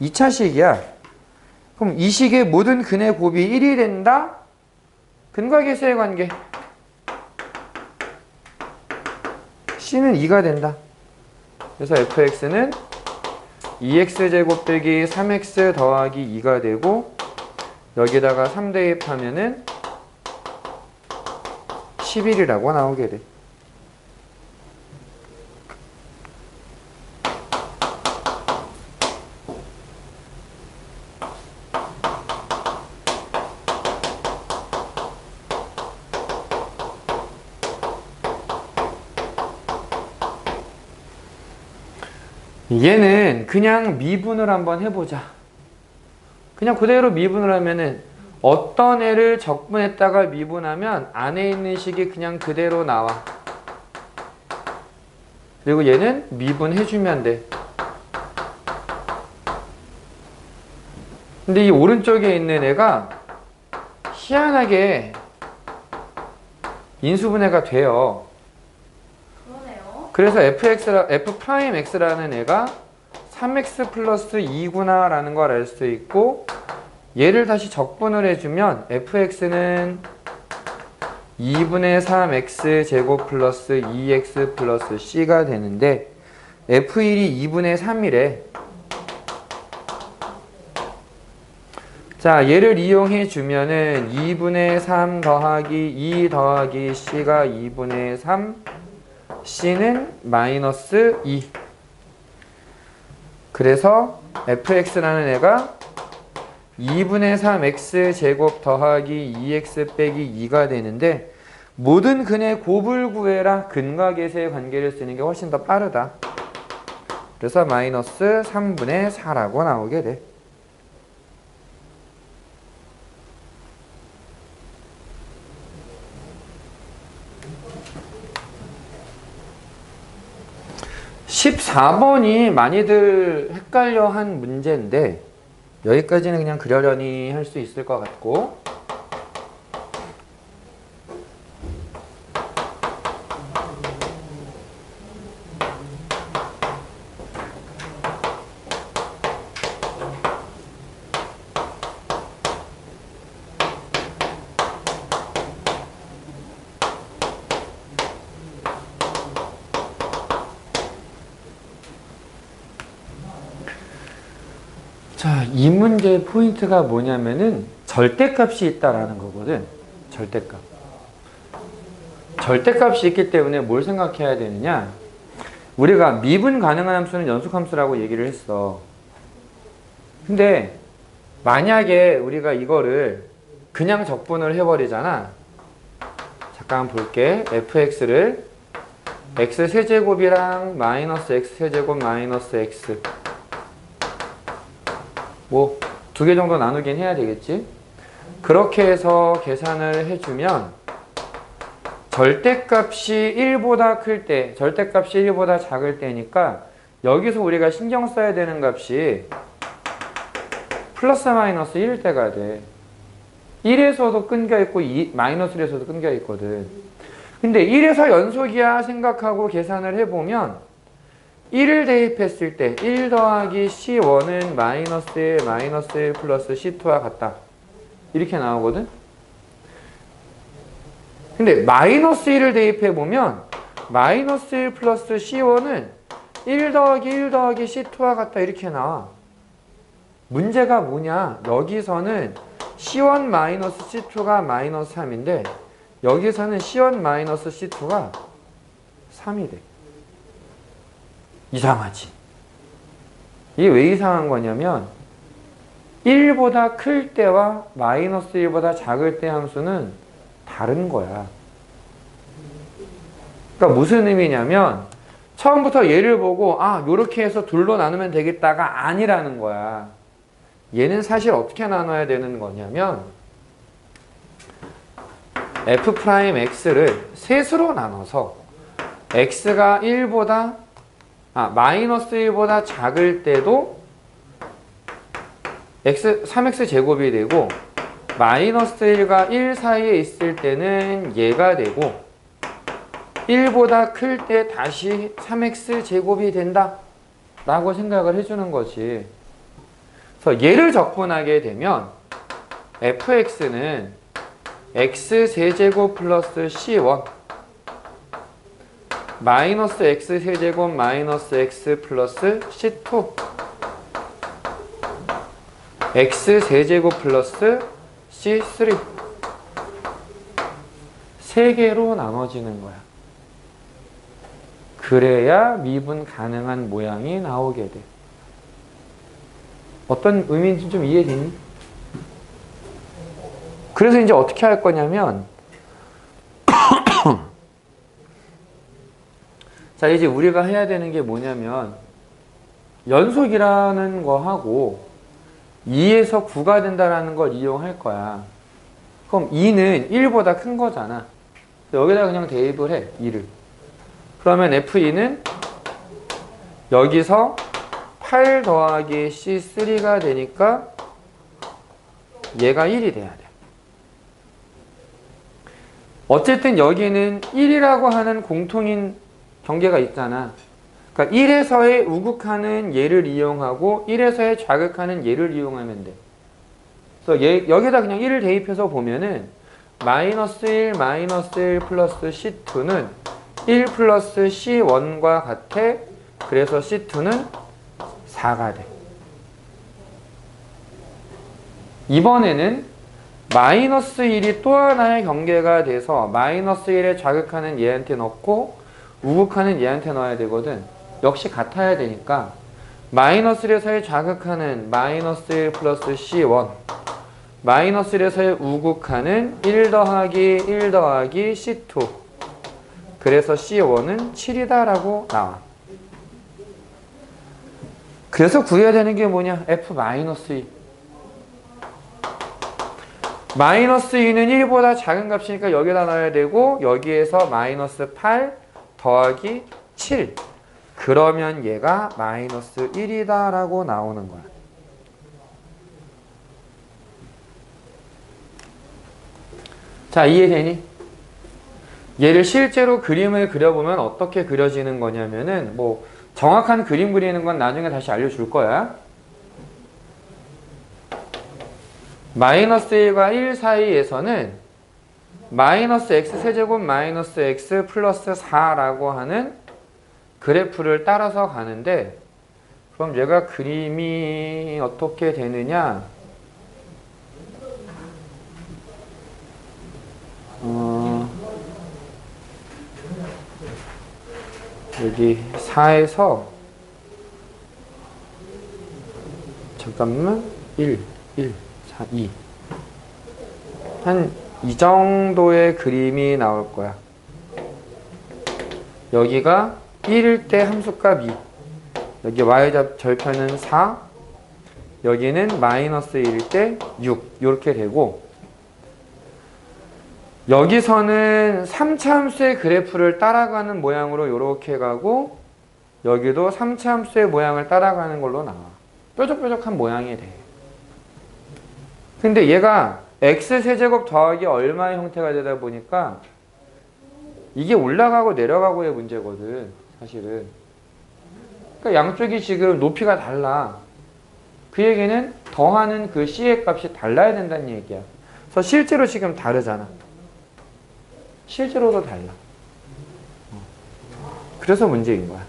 2차식이야. 그럼 이 식의 모든 근의 곱이 1이 된다? 근과 계수의 관계. C는 2가 된다. 그래서 fx는 2x제곱 빼기 3x 더하기 2가 되고 여기다가 3 대입하면은 11이라고 나오게 돼. 얘는 그냥 미분을 한번 해보자. 그냥 그대로 미분을 하면은 어떤 애를 적분했다가 미분하면 안에 있는 식이 그냥 그대로 나와. 그리고 얘는 미분해주면 돼. 근데 이 오른쪽에 있는 애가 희한하게 인수분해가 돼요. 그러네요. 그래서 f'x라는 애가 3x 플러스 2구나 라는 걸 알 수 있고 얘를 다시 적분을 해주면 fx는 2분의 3x 제곱 플러스 2x 플러스 c가 되는데 f1이 2분의 3이래. 자, 얘를 이용해 주면은 2분의 3 더하기 2 더하기 c가 2분의 3, c는 마이너스 2. 그래서 fx라는 애가 2분의 3x 제곱 더하기 2x 빼기 2가 되는데 모든 근의 곱을 구해라. 근과 계수의 관계를 쓰는 게 훨씬 더 빠르다. 그래서 마이너스 3분의 4라고 나오게 돼. (14번이) 많이들 헷갈려한 문제인데 여기까지는 그냥 그러려니 할 수 있을 것 같고 자, 이 문제의 포인트가 뭐냐면은 절대값이 있다라는 거거든. 절대값. 절대값이 있기 때문에 뭘 생각해야 되느냐? 우리가 미분 가능한 함수는 연속함수라고 얘기를 했어. 근데 만약에 우리가 이거를 그냥 적분을 해버리잖아. 잠깐 볼게. fx를 x세제곱이랑 마이너스 x세제곱 마이너스 x 뭐 두 개 정도 나누긴 해야 되겠지. 그렇게 해서 계산을 해주면 절대값이 1보다 클 때, 절대값이 1보다 작을 때니까 여기서 우리가 신경 써야 되는 값이 플러스 마이너스 1일 때가 돼. 1에서도 끊겨 있고 마이너스 1에서도 끊겨 있거든. 근데 1에서 연속이야 생각하고 계산을 해보면 1을 대입했을 때 1 더하기 C1은 마이너스 1, 마이너스 1 플러스 C2와 같다. 이렇게 나오거든. 근데 마이너스 1을 대입해보면 마이너스 1 플러스 C1은 1 더하기 1 더하기 C2와 같다. 이렇게 나와. 문제가 뭐냐? 여기서는 C1 마이너스 C2가 마이너스 3인데 여기서는 C1 마이너스 C2가 3이 돼. 이상하지? 이게 왜 이상한 거냐면 1보다 클 때와 마이너스 1보다 작을 때 함수는 다른 거야. 그러니까 무슨 의미냐면 처음부터 얘를 보고 요렇게 해서 둘로 나누면 되겠다가 아니라는 거야. 얘는 사실 어떻게 나눠야 되는 거냐면 f'x를 셋으로 나눠서 x가 1보다 마이너스 1보다 작을 때도 3x 제곱이 되고 마이너스 1과 1 사이에 있을 때는 얘가 되고 1보다 클 때 다시 3x 제곱이 된다 라고 생각을 해주는 거지. 그래서 얘를 적분하게 되면 fx는 x 세제곱 플러스 c1 마이너스 x 세제곱 마이너스 x 플러스 c2 x 세제곱 플러스 c3 세 개로 나눠지는 거야. 그래야 미분 가능한 모양이 나오게 돼. 어떤 의미인지 좀 이해되니? 그래서 이제 어떻게 할 거냐면 자, 이제 우리가 해야 되는 게 뭐냐면 연속이라는 거 하고 2에서 9가 된다는 걸 이용할 거야. 그럼 2는 1보다 큰 거잖아. 여기다 그냥 대입을 해. 2를. 그러면 F2는 여기서 8 더하기 C3가 되니까 얘가 1이 돼야 돼. 어쨌든 여기는 1이라고 하는 공통인 경계가 있잖아. 그러니까 1에서의 우극하는 얘를 이용하고 1에서의 좌극하는 얘를 이용하면 돼. 그래서 여기다 그냥 1을 대입해서 보면은 마이너스 1, 마이너스 1 플러스 C2는 1 플러스 C1과 같아. 그래서 C2는 4가 돼. 이번에는 마이너스 1이 또 하나의 경계가 돼서 마이너스 1에 좌극하는 얘한테 넣고 우극하는 얘한테 넣어야 되거든. 역시 같아야 되니까 마이너스 1에서의 좌극하는 마이너스 1 플러스 C1 마이너스 1에서의 우극하는 1 더하기 1 더하기 C2 그래서 C1은 7이다 라고 나와. 그래서 구해야 되는 게 뭐냐? F-2 마이너스 2는 1보다 작은 값이니까 여기다 넣어야 되고 여기에서 마이너스 8 더하기 7 그러면 얘가 마이너스 1이다 라고 나오는 거야. 자, 이해되니? 얘를 실제로 그림을 그려보면 어떻게 그려지는 거냐면은 뭐 정확한 그림 그리는 건 나중에 다시 알려줄 거야. 마이너스 1과 1 사이에서는 마이너스 x 세제곱 마이너스 x 플러스 4라고 하는 그래프를 따라서 가는데 그럼 얘가 그림이 어떻게 되느냐? 여기 4에서 잠깐만 1, 4, 2 한 이 정도의 그림이 나올 거야. 여기가 1일 때 함수값 2 여기 y절편은 4 여기는 마이너스 1일 때 6 이렇게 되고 여기서는 3차 함수의 그래프를 따라가는 모양으로 이렇게 가고 여기도 3차 함수의 모양을 따라가는 걸로 나와. 뾰족뾰족한 모양이 돼. 근데 얘가 x 세제곱 더하기 얼마의 형태가 되다 보니까 이게 올라가고 내려가고의 문제거든, 사실은. 그러니까 양쪽이 지금 높이가 달라. 그 얘기는 더하는 그 c의 값이 달라야 된다는 얘기야. 그래서 실제로 지금 다르잖아. 실제로도 달라. 그래서 문제인 거야.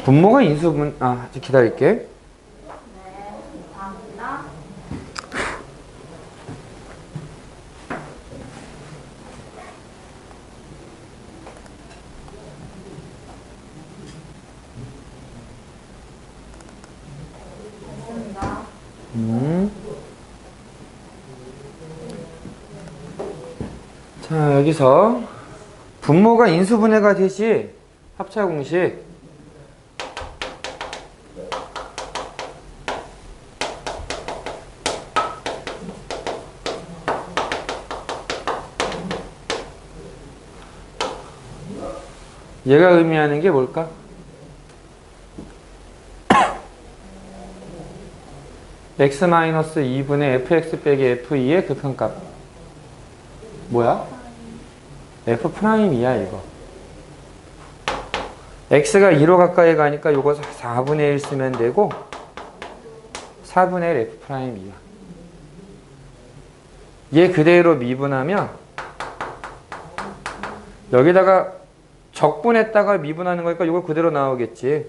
분모가 인수분, 기다릴게. 네, 감사합니다. 감사합니다. 자, 여기서 분모가 인수분해가 되시 합차 공식. 얘가 의미하는 게 뭘까? x-2분의 fx 빼기 f2의 극한값. 뭐야? f'이야 이거. x가 2로 가까이 가니까 요거 4분의 1 쓰면 되고 4분의 1 f'이야. 얘 그대로 미분하면 여기다가 적분했다가 미분하는 거니까 이거 그대로 나오겠지.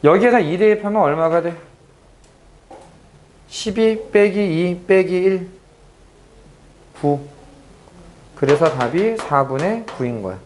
여기에다 2 대입하면 얼마가 돼? 12 빼기 2 빼기 1 9. 그래서 답이 4분의 9인 거야.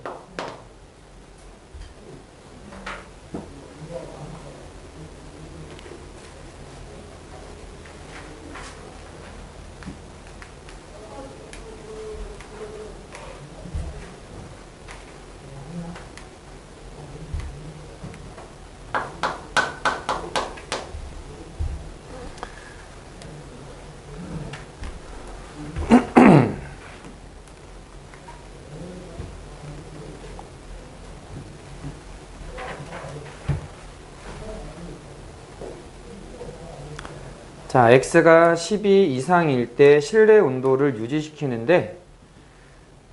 자, x가 12 이상일 때 실내 온도를 유지시키는데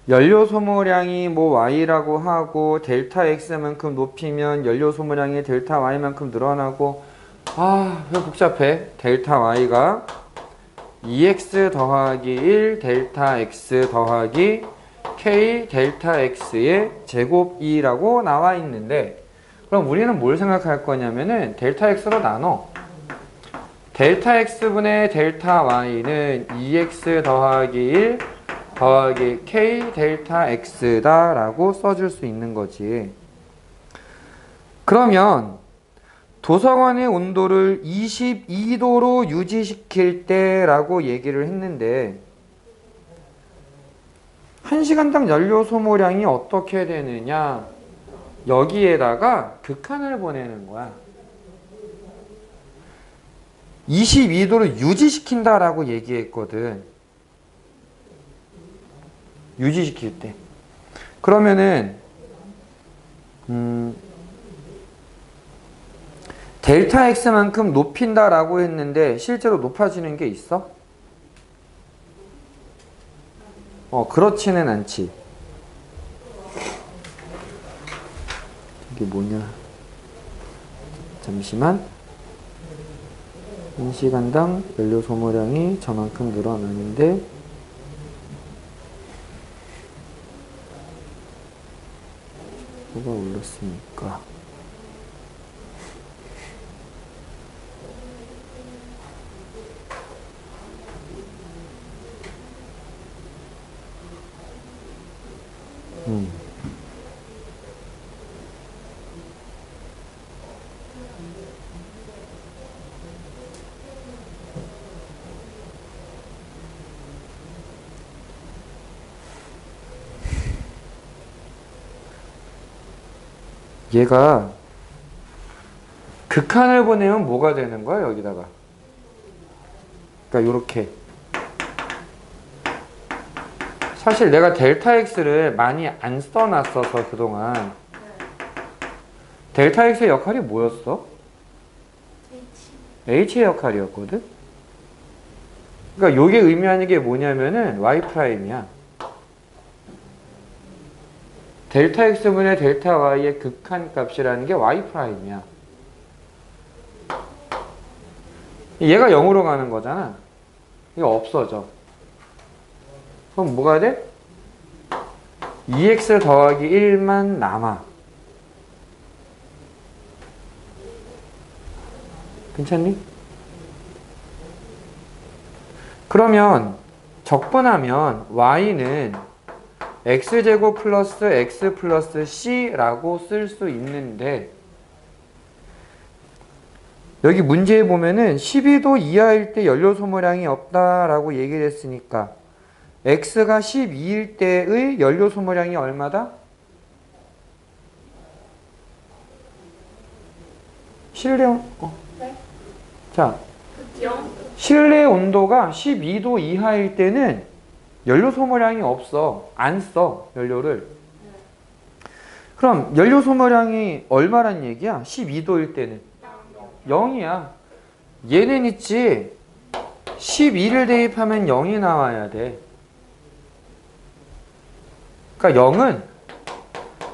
연료 소모량이 뭐 y라고 하고 델타 x만큼 높이면 연료 소모량이 델타 y만큼 늘어나고 왜 복잡해. 델타 y가 2x 더하기 1 델타 x 더하기 k 델타 x의 제곱이라고 나와 있는데 그럼 우리는 뭘 생각할 거냐면은 델타 x로 나눠. 델타 x분의 델타 y는 2x 더하기 1 더하기 k 델타 x다 라고 써줄 수 있는 거지. 그러면 도서관의 온도를 22도로 유지시킬 때 라고 얘기를 했는데 1시간당 연료 소모량이 어떻게 되느냐, 여기에다가 극한을 보내는 거야. 22도를 유지시킨다라고 얘기했거든. 유지시킬 때. 그러면은 델타 x만큼 높인다라고 했는데 실제로 높아지는 게 있어? 그렇지는 않지. 이게 뭐냐? 잠시만. 1시간당 연료 소모량이 저만큼 늘어나는데 뭐가 올랐습니까? 얘가 극한을 보내면 뭐가 되는 거야, 여기다가? 그러니까 요렇게. 사실 내가 델타 x를 많이 안 써놨어서 그동안 델타 x의 역할이 뭐였어? h의 역할이었거든? 그러니까 요게 의미하는 게 뭐냐면은 y 프라임이야. 델타 x분의 델타 y의 극한 값이라는 게 y 프라임이야. 얘가 0으로 가는 거잖아. 이거 없어져. 그럼 뭐가 돼? 2x 더하기 1만 남아. 괜찮니? 그러면 적분하면 y는 x제곱 플러스 x 플러스 c라고 쓸 수 있는데 여기 문제에 보면은 12도 이하일 때 연료 소모량이 없다라고 얘기를 했으니까 x가 12일 때의 연료 소모량이 얼마다? 실내 네? 자, 영? 실내 온도가 12도 이하일 때는 연료 소모량이 없어. 안 써, 연료를. 그럼 연료 소모량이 얼마란 얘기야? 12도일 때는 0이야. 얘는 있지. 12를 대입하면 0이 나와야 돼. 그러니까 0은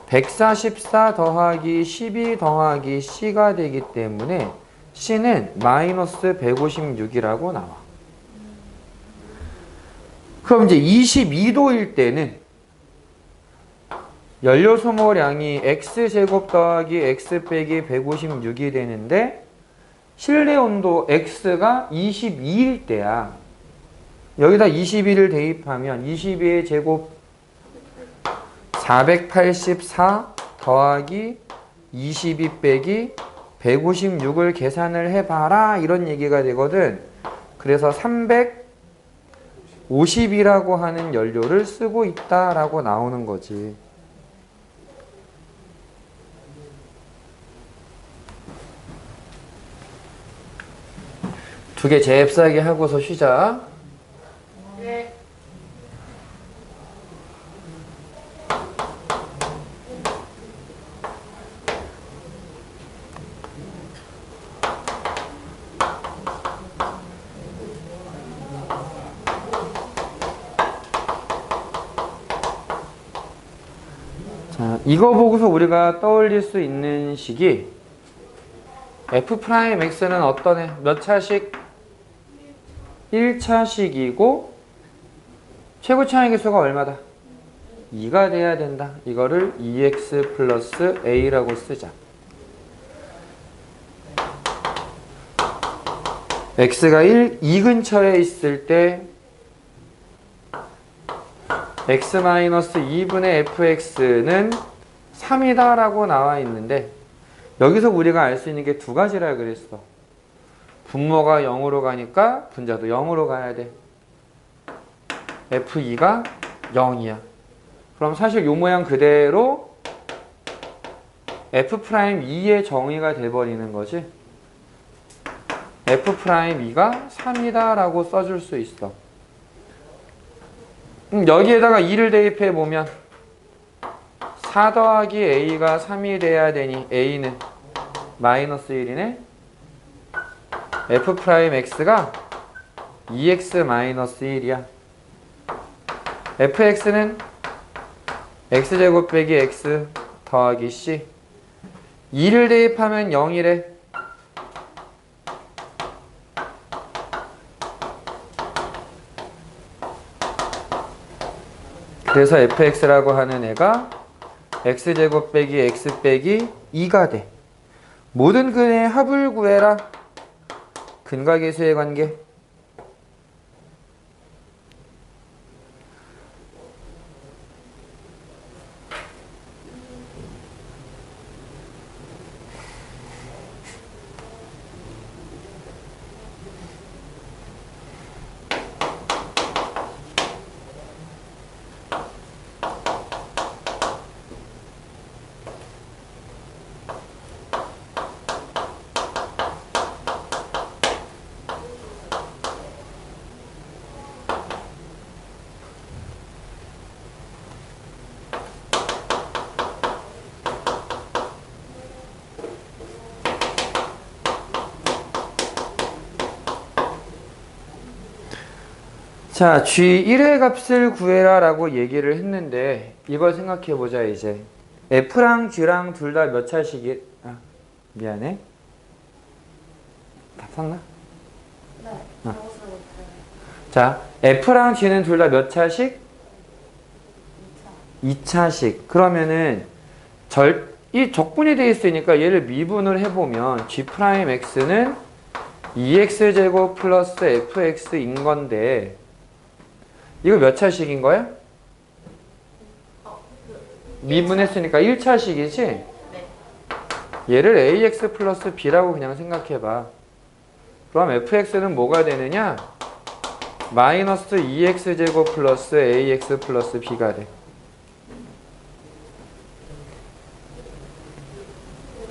144 더하기 12 더하기 c가 되기 때문에 c는 마이너스 156이라고 나와. 그럼 이제 22도일 때는 연료 소모량이 x제곱 더하기 x 빼기 156이 되는데 실내 온도 x가 22일 때야. 여기다 22를 대입하면 22의 제곱 484 더하기 22 빼기 156을 계산을 해봐라 이런 얘기가 되거든. 그래서 350이라고 하는 연료를 쓰고 있다라고 나오는 거지. 두 개 잽싸게 하고서 쉬자. 네. 자, 이거 보고서 우리가 떠올릴 수 있는 식이 f'x는 어떤 애? 몇 차식? 1차식이고 최고 차항의 개수가 얼마다? 2가 돼야 된다. 이거를 2x 플러스 a라고 쓰자. x가 2 근처에 있을 때 x-2분의 fx는 3이다 라고 나와 있는데 여기서 우리가 알 수 있는 게 두 가지라 그랬어. 분모가 0으로 가니까 분자도 0으로 가야 돼. f2가 0이야. 그럼 사실 요 모양 그대로 f'2의 정의가 돼버리는 거지. f'2가 3이다 라고 써줄 수 있어. 여기에다가 2를 대입해 보면 4 더하기 a가 3이 돼야 되니 a는 마이너스 1이네. f'x가 2x 마이너스 1이야. fx는 x제곱 빼기 x 더하기 c. 2를 대입하면 0이래. 그래서 fx라고 하는 애가 x제곱 빼기 x 빼기 2가 돼. 모든 근의 합을 구해라. 근과 계수의 관계. 자, G1의 값을 구해라 라고 얘기를 했는데 이걸 생각해 보자 이제. F랑 G랑 둘 다 몇 차식이 미안해. 다 샀나? 네. 어. 적어서 못해요. 자, F랑 G는 둘 다 몇 차식? 2차식. 그러면은 이 적분이 되어 있으니까 얘를 미분을 해보면 G'X는 2X제곱 플러스 FX인 건데 이거 몇 차식인 거야? 미분했으니까 1차식이지? 네. 얘를 AX 플러스 B라고 그냥 생각해봐. 그럼 FX는 뭐가 되느냐? 마이너스 2X제곱 플러스 AX 플러스 B가 돼.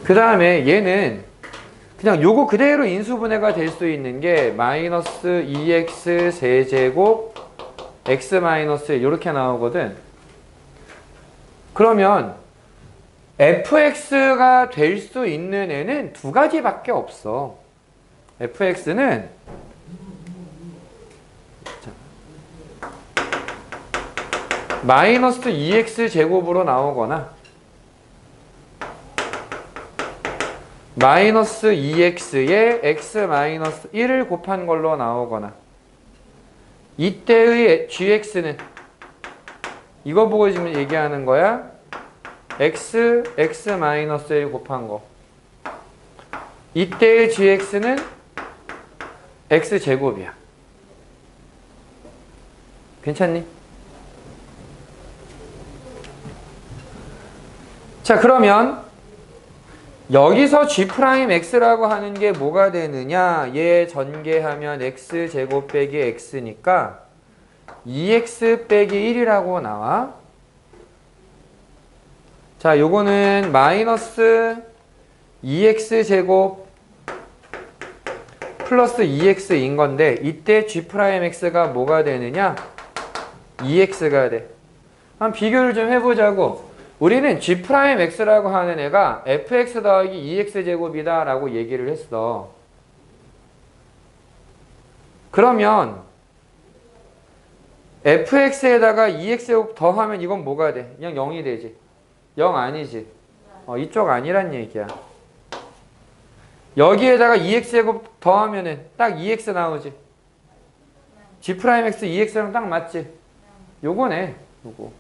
그 다음에 얘는 그냥 요거 그대로 인수분해가 될 수 있는 게 마이너스 2x 세제곱 x 마이너스 이렇게 나오거든. 그러면 fx가 될 수 있는 애는 두 가지밖에 없어. fx는 마이너스 2x 제곱으로 나오거나 마이너스 2x에 x 마이너스 1을 곱한 걸로 나오거나 이때의 gx는 이거 보고 지금 얘기하는 거야. x 마이너스 1 곱한 거. 이때의 gx는 x제곱이야. 괜찮니? 자, 그러면 여기서 G'X라고 하는 게 뭐가 되느냐? 얘 전개하면 X제곱 빼기 X니까 2X 빼기 1이라고 나와. 자, 요거는 마이너스 2X제곱 플러스 2X인 건데 이때 G'X가 뭐가 되느냐? 2X가 돼. 한번 비교를 좀 해보자고. 우리는 G'X라고 하는 애가 fx 더하기 2x제곱이다 라고 얘기를 했어. 그러면 fx에다가 2x제곱 더하면 이건 뭐가 돼? 그냥 0이 되지. 0 아니지. 이쪽 아니란 얘기야. 여기에다가 2x제곱 더하면은 딱 2x 나오지. G'X 2x랑 딱 맞지? 요거네. 요거.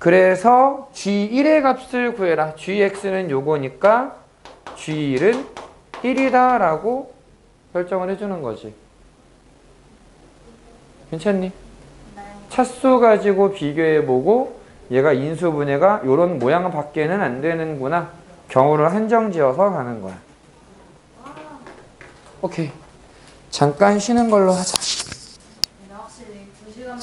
그래서 G1의 값을 구해라. Gx는 요거니까 G1은 1이다 라고 설정을 해주는 거지. 괜찮니? 네. 차수 가지고 비교해보고 얘가 인수분해가 요런 모양 밖에는 안 되는구나. 경우를 한정지어서 가는 거야. 오케이. 잠깐 쉬는 걸로 하자. 근데 확실히 2시간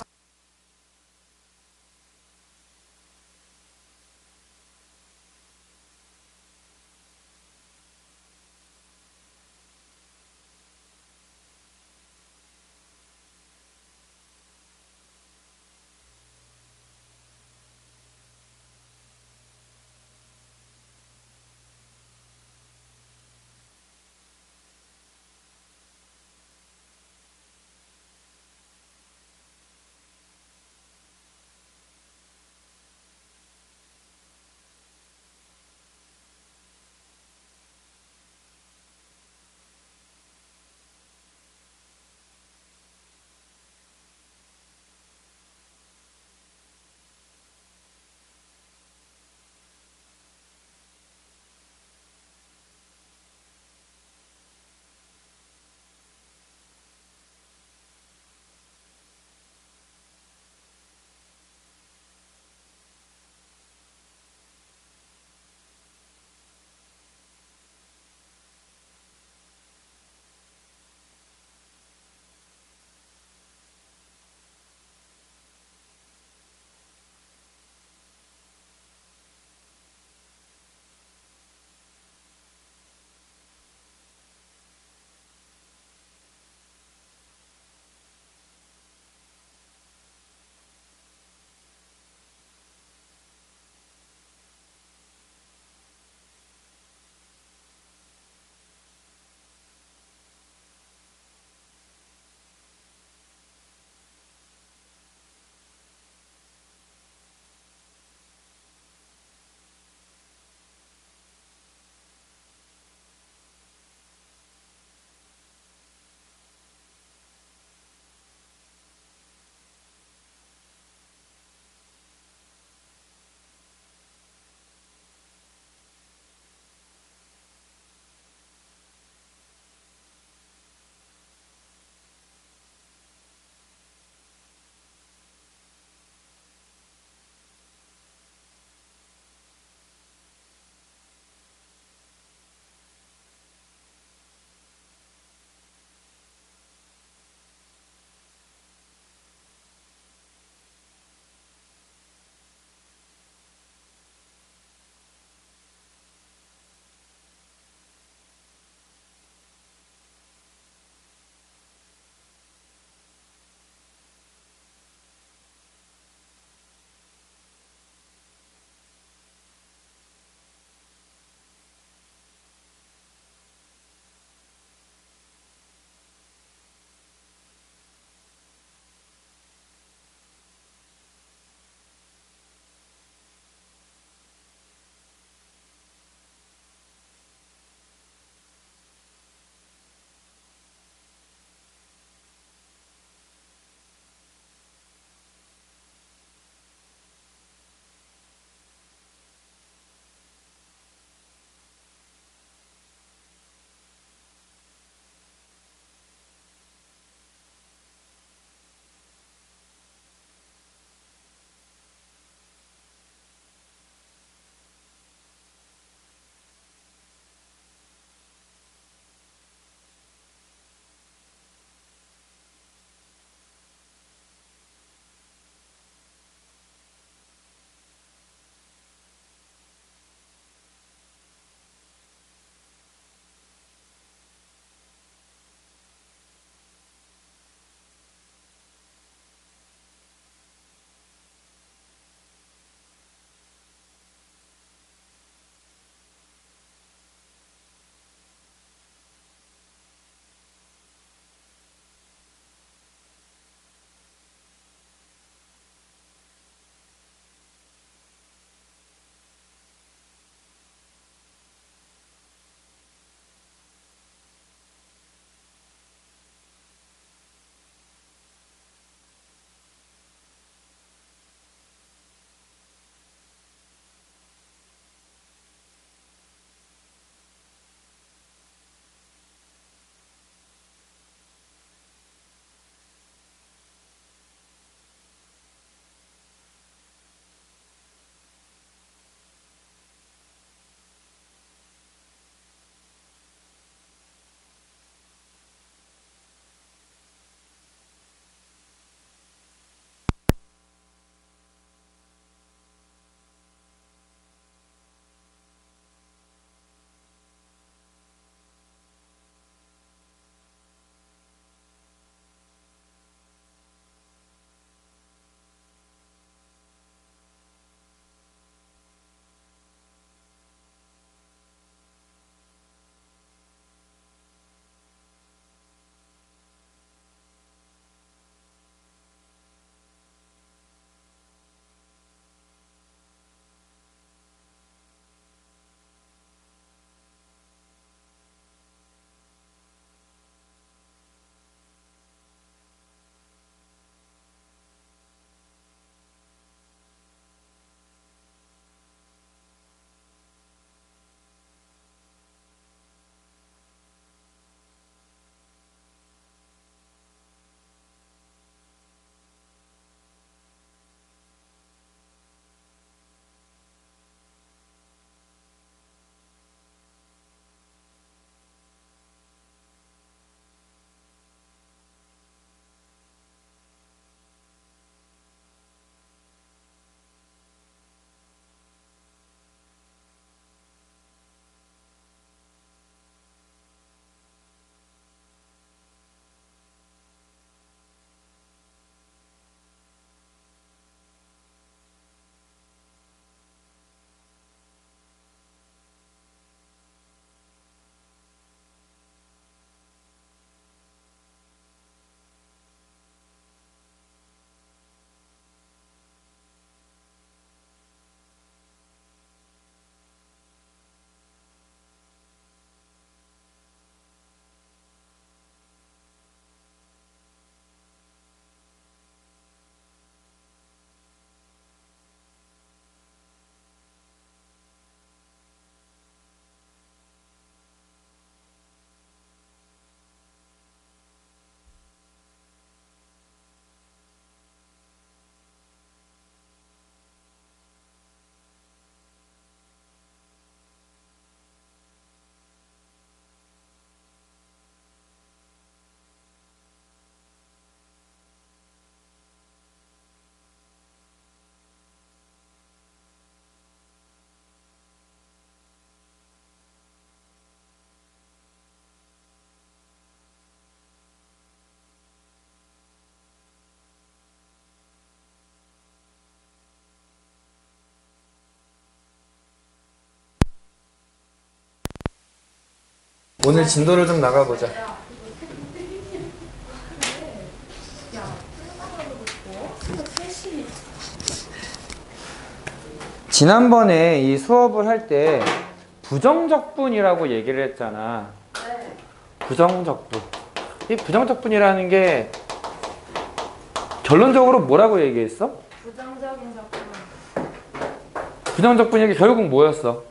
오늘 진도를 좀 나가보자. 야, 지난번에 이 수업을 할 때 부정적분이라고 얘기를 했잖아. 네. 부정적분. 이 부정적분이라는 게 결론적으로 뭐라고 얘기했어? 부정적인 적분. 부정적분이 결국 뭐였어?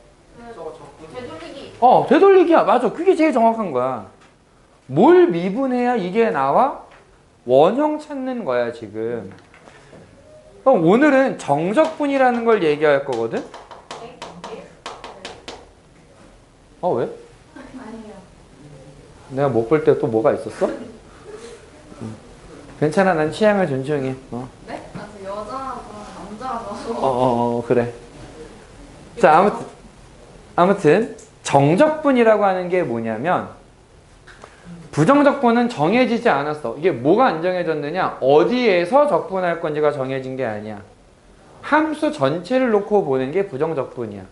되돌리기. 되돌리기야. 맞아. 그게 제일 정확한 거야. 뭘 미분해야 이게 나와? 원형 찾는 거야, 지금. 그럼 오늘은 정적분이라는 걸 얘기할 거거든? 왜? 아니에요. 내가 못 볼 때 또 뭐가 있었어? 괜찮아. 난 취향을 존중해. 네? 아저 여자하고 남자하고. 그래. 자, 아무튼 정적분이라고 하는 게 뭐냐면 부정적분은 정해지지 않았어. 이게 뭐가 안 정해졌느냐? 어디에서 적분할 건지가 정해진 게 아니야. 함수 전체를 놓고 보는 게 부정적분이야.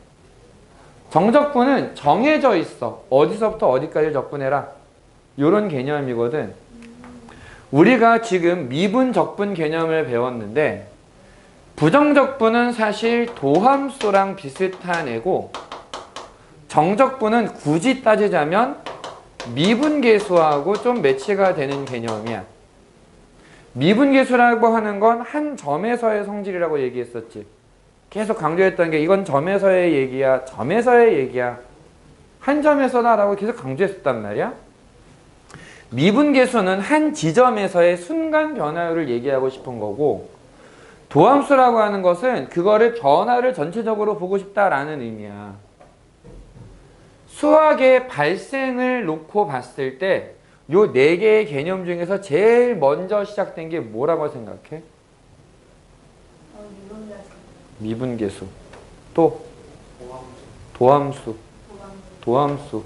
정적분은 정해져 있어. 어디서부터 어디까지 적분해라. 이런 개념이거든. 우리가 지금 미분, 적분 개념을 배웠는데 부정적분은 사실 도함수랑 비슷한 애고 정적분은 굳이 따지자면 미분계수하고 좀 매치가 되는 개념이야. 미분계수라고 하는 건 한 점에서의 성질이라고 얘기했었지. 계속 강조했던 게 이건 점에서의 얘기야, 점에서의 얘기야. 한 점에서다라고 계속 강조했었단 말이야. 미분계수는 한 지점에서의 순간 변화율을 얘기하고 싶은 거고 도함수라고 하는 것은 그거를 변화를 전체적으로 보고 싶다라는 의미야. 수학의 발생을 놓고 봤을 때 요 네 개의 개념 중에서 제일 먼저 시작된 게 뭐라고 생각해? 미분계수. 또 도함수. 도함수.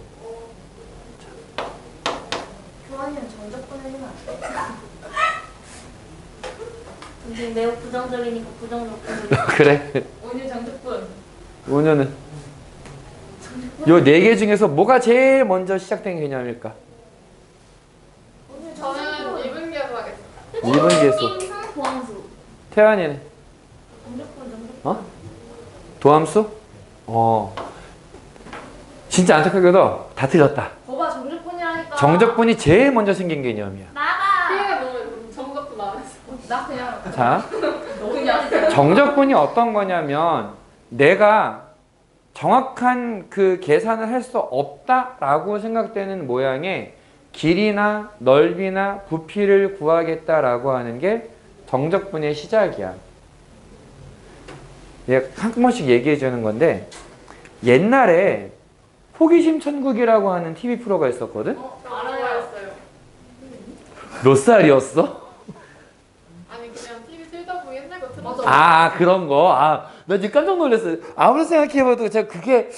교환이는 정적분 해주면 안 돼? 근데 매우 부정적이니까 부정적분. 그래. 오늘 정적분. 5년은 요 네 개 중에서 뭐가 제일 먼저 시작된 개념일까? 저는 미분계수 하겠습니다. 미분계수. 도함수. 태환이는? 정적분. 도함수? 진짜 안타깝게도 다 틀렸다. 거봐 정적분이라니까. 정적분이 제일 먼저 생긴 개념이야. 나가. 피해가 너무 정적분 안 했어. 나 그냥 자, 그냥. 정적분이 어떤 거냐면 내가 정확한 그 계산을 할 수 없다라고 생각되는 모양의 길이나 넓이나 부피를 구하겠다라고 하는 게 정적분의 시작이야. 한 번씩 얘기해 주는 건데 옛날에 호기심 천국이라고 하는 TV 프로가 있었거든? 알아였어요. 몇 살이었어? 아니 그냥 TV 틀다 보면 옛날 거 틀었어. 그런 거. 나 지금 깜짝 놀랐어요. 아무리 생각해봐도 제가 그게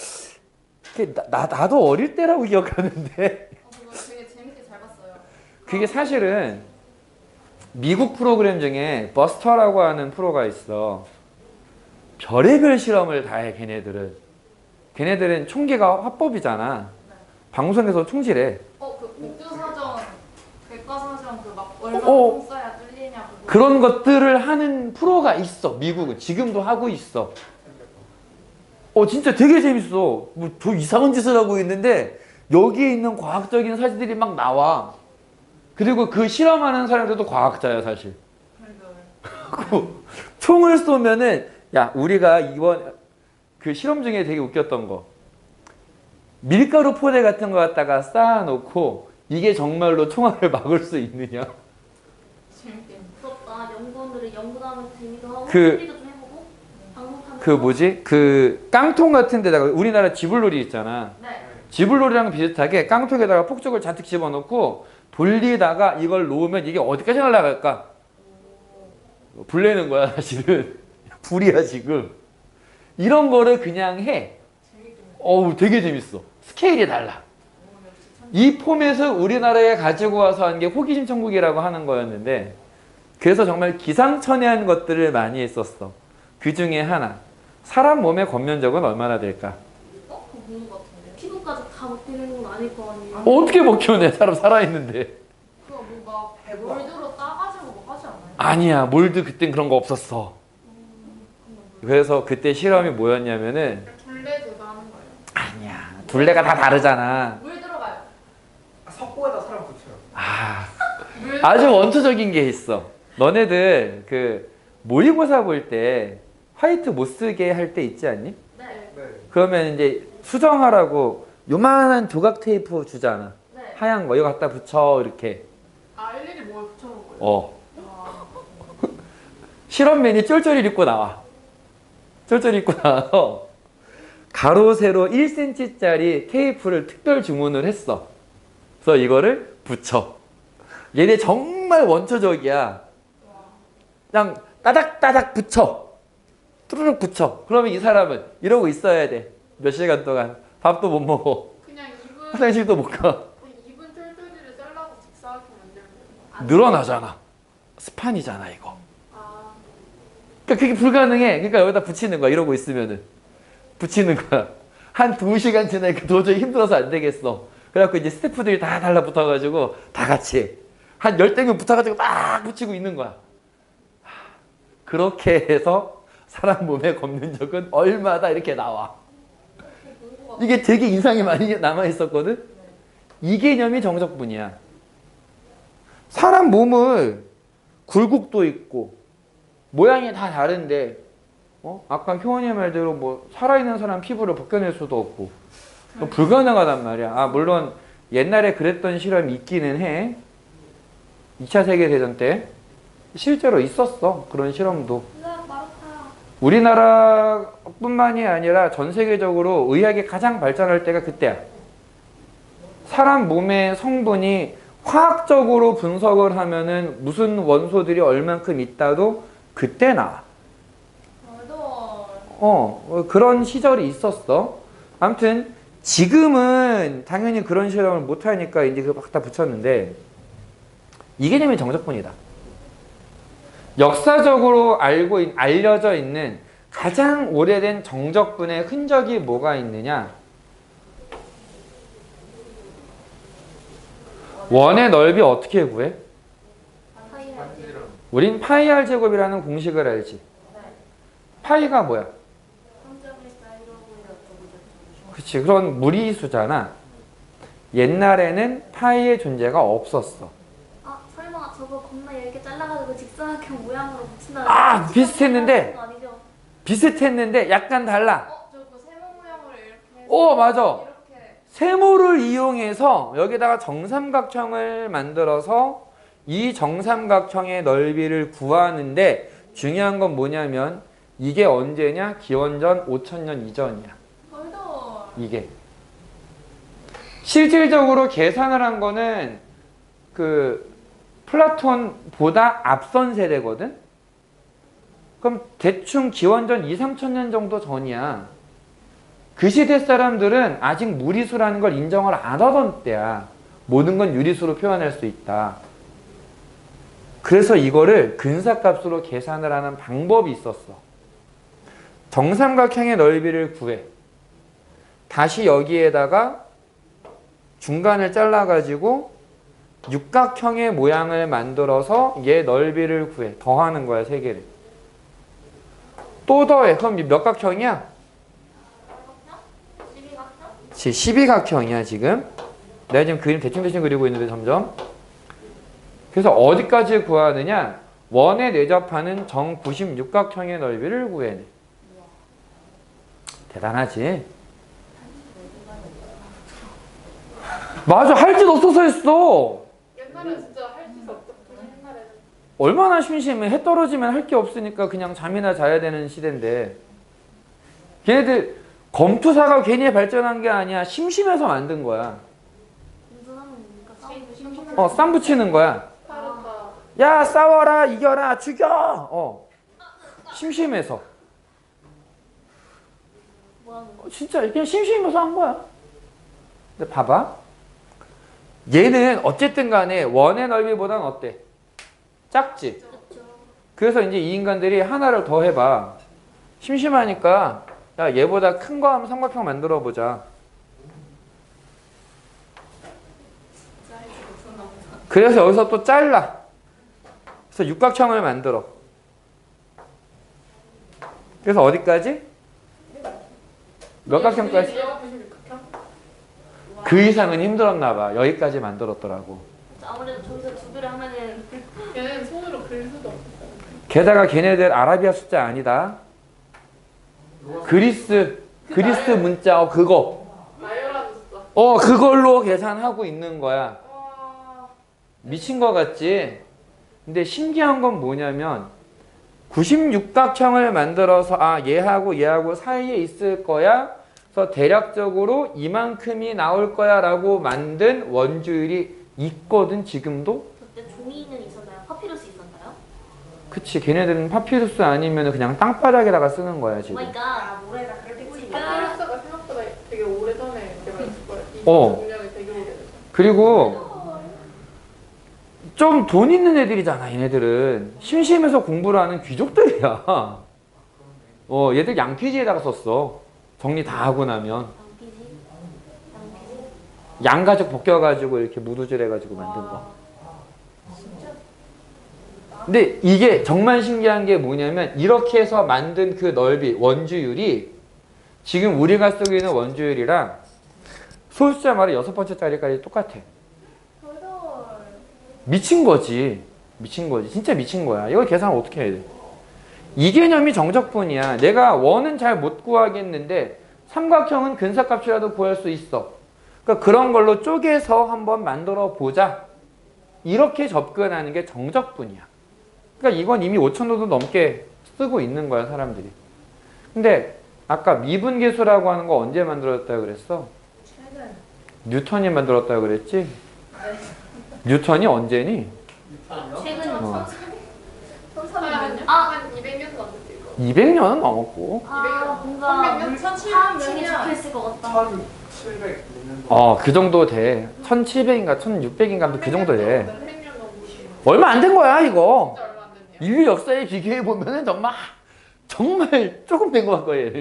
나도 어릴 때라고 기억하는데 그거 되게 재밌게 잘 봤어요. 그게 사실은 미국 프로그램 중에 버스터라고 하는 프로가 있어. 별의별 실험을 다 해, 걔네들은 총기가 화법이잖아. 방송에서 충실해. 그 국교사전, 백과사전 그 막 얼마나 어. 돈 써야 뚫리냐고. 그런 것들을 하는 프로가 있어. 미국은 지금도 하고 있어. 진짜 되게 재밌어. 뭐 더 이상한 짓을 하고 있는데 여기에 있는 과학적인 사실들이 막 나와. 그리고 그 실험하는 사람들도 과학자야 사실. 그 총을 쏘면은 우리가 이번 그 실험 중에 되게 웃겼던 거, 밀가루 포대 같은 거 갖다가 쌓아놓고 이게 정말로 총알을 막을 수 있느냐. 재밌게. 부럽다. 연구원들이 연구하면서 재미도 하고 그- TV도 좀 해보고 방송하면서. 그 뭐지? 그 깡통 같은 데다가 우리나라 지불놀이 있잖아. 네. 지불놀이랑 비슷하게 깡통에다가 폭죽을 잔뜩 집어넣고 돌리다가 이걸 놓으면 이게 어디까지 날아갈까? 불내는 거야 사실은. 불이야 지금. 이런 거를 그냥 해. 되게 재밌어. 스케일이 달라. 이 포맷을 우리나라에 가지고 와서 한 게 호기심 천국이라고 하는 거였는데 그래서 정말 기상천외한 것들을 많이 했었어. 그 중에 하나. 사람 몸의 권면적은 얼마나 될까? 그거 본것 같은데. 피부까지 다 먹히는 건 아닐 거 아니에요. 어떻게 먹혀내? 사람 살아있는데. 그거 뭐막 몰드로 따가지고 뭐 하지 않아요? 아니야, 몰드 그땐 그런 거 없었어. 그래서 그때 실험이 뭐였냐면은 둘레 제가 하는 거예요. 아니야, 둘레가 다 다르잖아. 물 들어가요. 석고에다 사람 붙여요. 물 아주 원초적인 게 있어. 너네들 그 모의고사 볼 때 화이트 못 쓰게 할 때 있지 않니? 네. 네. 그러면 이제 수정하라고 요만한 조각 테이프 주잖아. 네. 하얀 거 이거 갖다 붙여 이렇게. 일일이 뭘 붙여놓은 거예요? 어. 실험맨이 쫄쫄이 입고 나와. 쫄쫄이 입고 나와서 가로 세로 1cm짜리 테이프를 특별 주문을 했어. 그래서 이거를 붙여. 얘네 정말 원초적이야. 그냥 따닥따닥 붙여. 뚜루룩 붙여. 그러면 이 사람은 이러고 있어야 돼. 몇 시간 동안. 밥도 못 먹어. 그냥 입은 화장실도 못 가. 입은 쫄쫄이를 잘라서 직사각형 만들면 되는 거예요? 늘어나잖아. 스판이잖아 이거. 아, 그러니까 그게 불가능해. 그러니까 여기다 붙이는 거야. 이러고 있으면은. 붙이는 거야. 한 2시간 지나니까 도저히 힘들어서 안 되겠어. 그래갖고 이제 스태프들이 다 달라붙어가지고 다 같이 한 10대면 붙어가지고 막 붙이고 있는 거야. 그렇게 해서 사람 몸에 검는 적은 얼마다 이렇게 나와. 이게 되게 인상이 많이 남아있었거든. 이 개념이 정적분이야. 사람 몸을 굴곡도 있고 모양이 다 다른데 아까 효원이 말대로 뭐 살아있는 사람 피부를 벗겨낼 수도 없고 불가능하단 말이야. 물론 옛날에 그랬던 실험이 있기는 해. 2차 세계대전 때 실제로 있었어. 그런 실험도. 마라타. 우리나라뿐만이 아니라 전 세계적으로 의학이 가장 발전할 때가 그때야. 사람 몸의 성분이 화학적으로 분석을 하면은 무슨 원소들이 얼만큼 있다도 그때 나와. 그런 시절이 있었어. 아무튼 지금은 당연히 그런 실험을 못하니까 이제 그거 막 다 붙였는데 이 개념이 정적분이다. 역사적으로 알려져 있는 가장 오래된 정적분의 흔적이 뭐가 있느냐? 원의 넓이 어떻게 구해? 우린 파이 r 제곱이라는 공식을 알지. 파이가 뭐야? 그치, 그런 무리수잖아. 옛날에는 파이의 존재가 없었어. 설마 저거 겁나 얇게 잘라가지고 직사각형 모양으로 붙인다. 비슷했는데 비슷했는데 약간 달라. 저거 세모 모양으로 이렇게 해서 맞아. 이렇게 세모를 이용해서 여기다가 정삼각형을 만들어서 이 정삼각형의 넓이를 구하는데 중요한 건 뭐냐면 이게 언제냐? 기원전 5000년 이전이야. 이게 실질적으로 계산을 한 거는 그 플라톤보다 앞선 세대거든. 그럼 대충 기원전 2~3000년 정도 전이야. 그 시대 사람들은 아직 무리수라는 걸 인정을 안 하던 때야. 모든 건 유리수로 표현할 수 있다. 그래서 이거를 근사값으로 계산을 하는 방법이 있었어. 정삼각형의 넓이를 구해. 다시 여기에다가 중간을 잘라가지고 육각형의 모양을 만들어서 얘 넓이를 구해. 더하는 거야, 세 개를. 또 더해. 그럼 몇 각형이야? 12각형이야, 지금. 내가 지금 그림 대충 그리고 있는데 점점. 그래서 어디까지 구하느냐? 원에 내접하는 정 96각형의 넓이를 구해내. 대단하지? 맞아, 할 짓 없어서 했어. 옛날에 진짜 할 수 없었구나. 옛날에는 얼마나 심심해. 해 떨어지면 할 게 없으니까 그냥 잠이나 자야 되는 시대인데. 걔네들 검투사가 괜히 발전한 게 아니야. 심심해서 만든 거야. 쌈 붙이는 거야. 파르타 야, 싸워라, 이겨라, 죽여. 심심해서. 진짜 그냥 심심해서 한 거야. 근데 봐봐. 얘는 어쨌든 간에 원의 넓이보다는 어때? 작지? 그래서 이제 이 인간들이 하나를 더 해봐. 심심하니까 야, 얘보다 큰 거 하면 삼각형 만들어 보자. 그래서 여기서 또 잘라. 그래서 육각형을 만들어. 그래서 어디까지? 몇 각형까지? 얘가 96각형? 그 이상은 힘들었나 봐. 여기까지 만들었더라고. 아무래도 저기서 두 배를 하면은 얘는 손으로 그릴 수도 없어. 게다가 걔네들 아라비아 숫자 아니다. 그리스 문자 그거. 나열하도 써. 그걸로 계산하고 있는 거야. 와. 미친 거 같지? 근데 신기한 건 뭐냐면 96각형을 만들어서 얘하고 얘하고 사이에 있을 거야. 그래서 대략적으로 이만큼이 나올 거야 라고 만든 원주율이 있거든 지금도. 그때 종이는 있었나요? 파피루스 있었나요? 그치, 걔네들은 파피루스 아니면 그냥 땅바닥에다가 쓰는 거야 지금. 그러니까 모래가 그렇게 그러니까. 파피루스가 생각보다 되게 오래전에 개발했을 거야. 이 어. 공량이 되게 오래돼서. 그리고 좀 돈 있는 애들이잖아. 얘네들은 심심해서 공부를 하는 귀족들이야. 얘들 양피지에다가 썼어. 정리 다 하고 나면 양가죽 벗겨가지고 이렇게 무드질 해가지고 만든 거. 근데 이게 정말 신기한 게 뭐냐면 이렇게 해서 만든 그 넓이 원주율이 지금 우리가 쓰고 있는 원주율이랑 소수자 말의 6번째 자리까지 똑같아. 미친 거지. 미친 거지. 진짜 미친 거야. 이걸 계산을 어떻게 해야 돼? 이 개념이 정적분이야. 내가 원은 잘 못 구하겠는데 삼각형은 근사값이라도 구할 수 있어. 그러니까 그런 걸로 쪼개서 한번 만들어 보자. 이렇게 접근하는 게 정적분이야. 그러니까 이건 이미 5,000도도 넘게 쓰고 있는 거야, 사람들이. 근데 아까 미분계수라고 하는 거 언제 만들었다고 그랬어? 뉴턴이 만들었다고 그랬지? 뉴턴이 언제니? 최근 어. 천사면요? 아. 한 200년 넘었을 거. 200년은 넘었고. 뭔가 300년? 물파층에 적혀있을 것 같다. 1700 몇 그 정도 돼. 1700인가 1600인가 그 정도 돼. 300년 넘으시. 얼마 안 된 거야, 이거. 진짜 얼마 안 됐네요. 인류 역사에 비교해 보면은 정말 조금 된 것 같고요.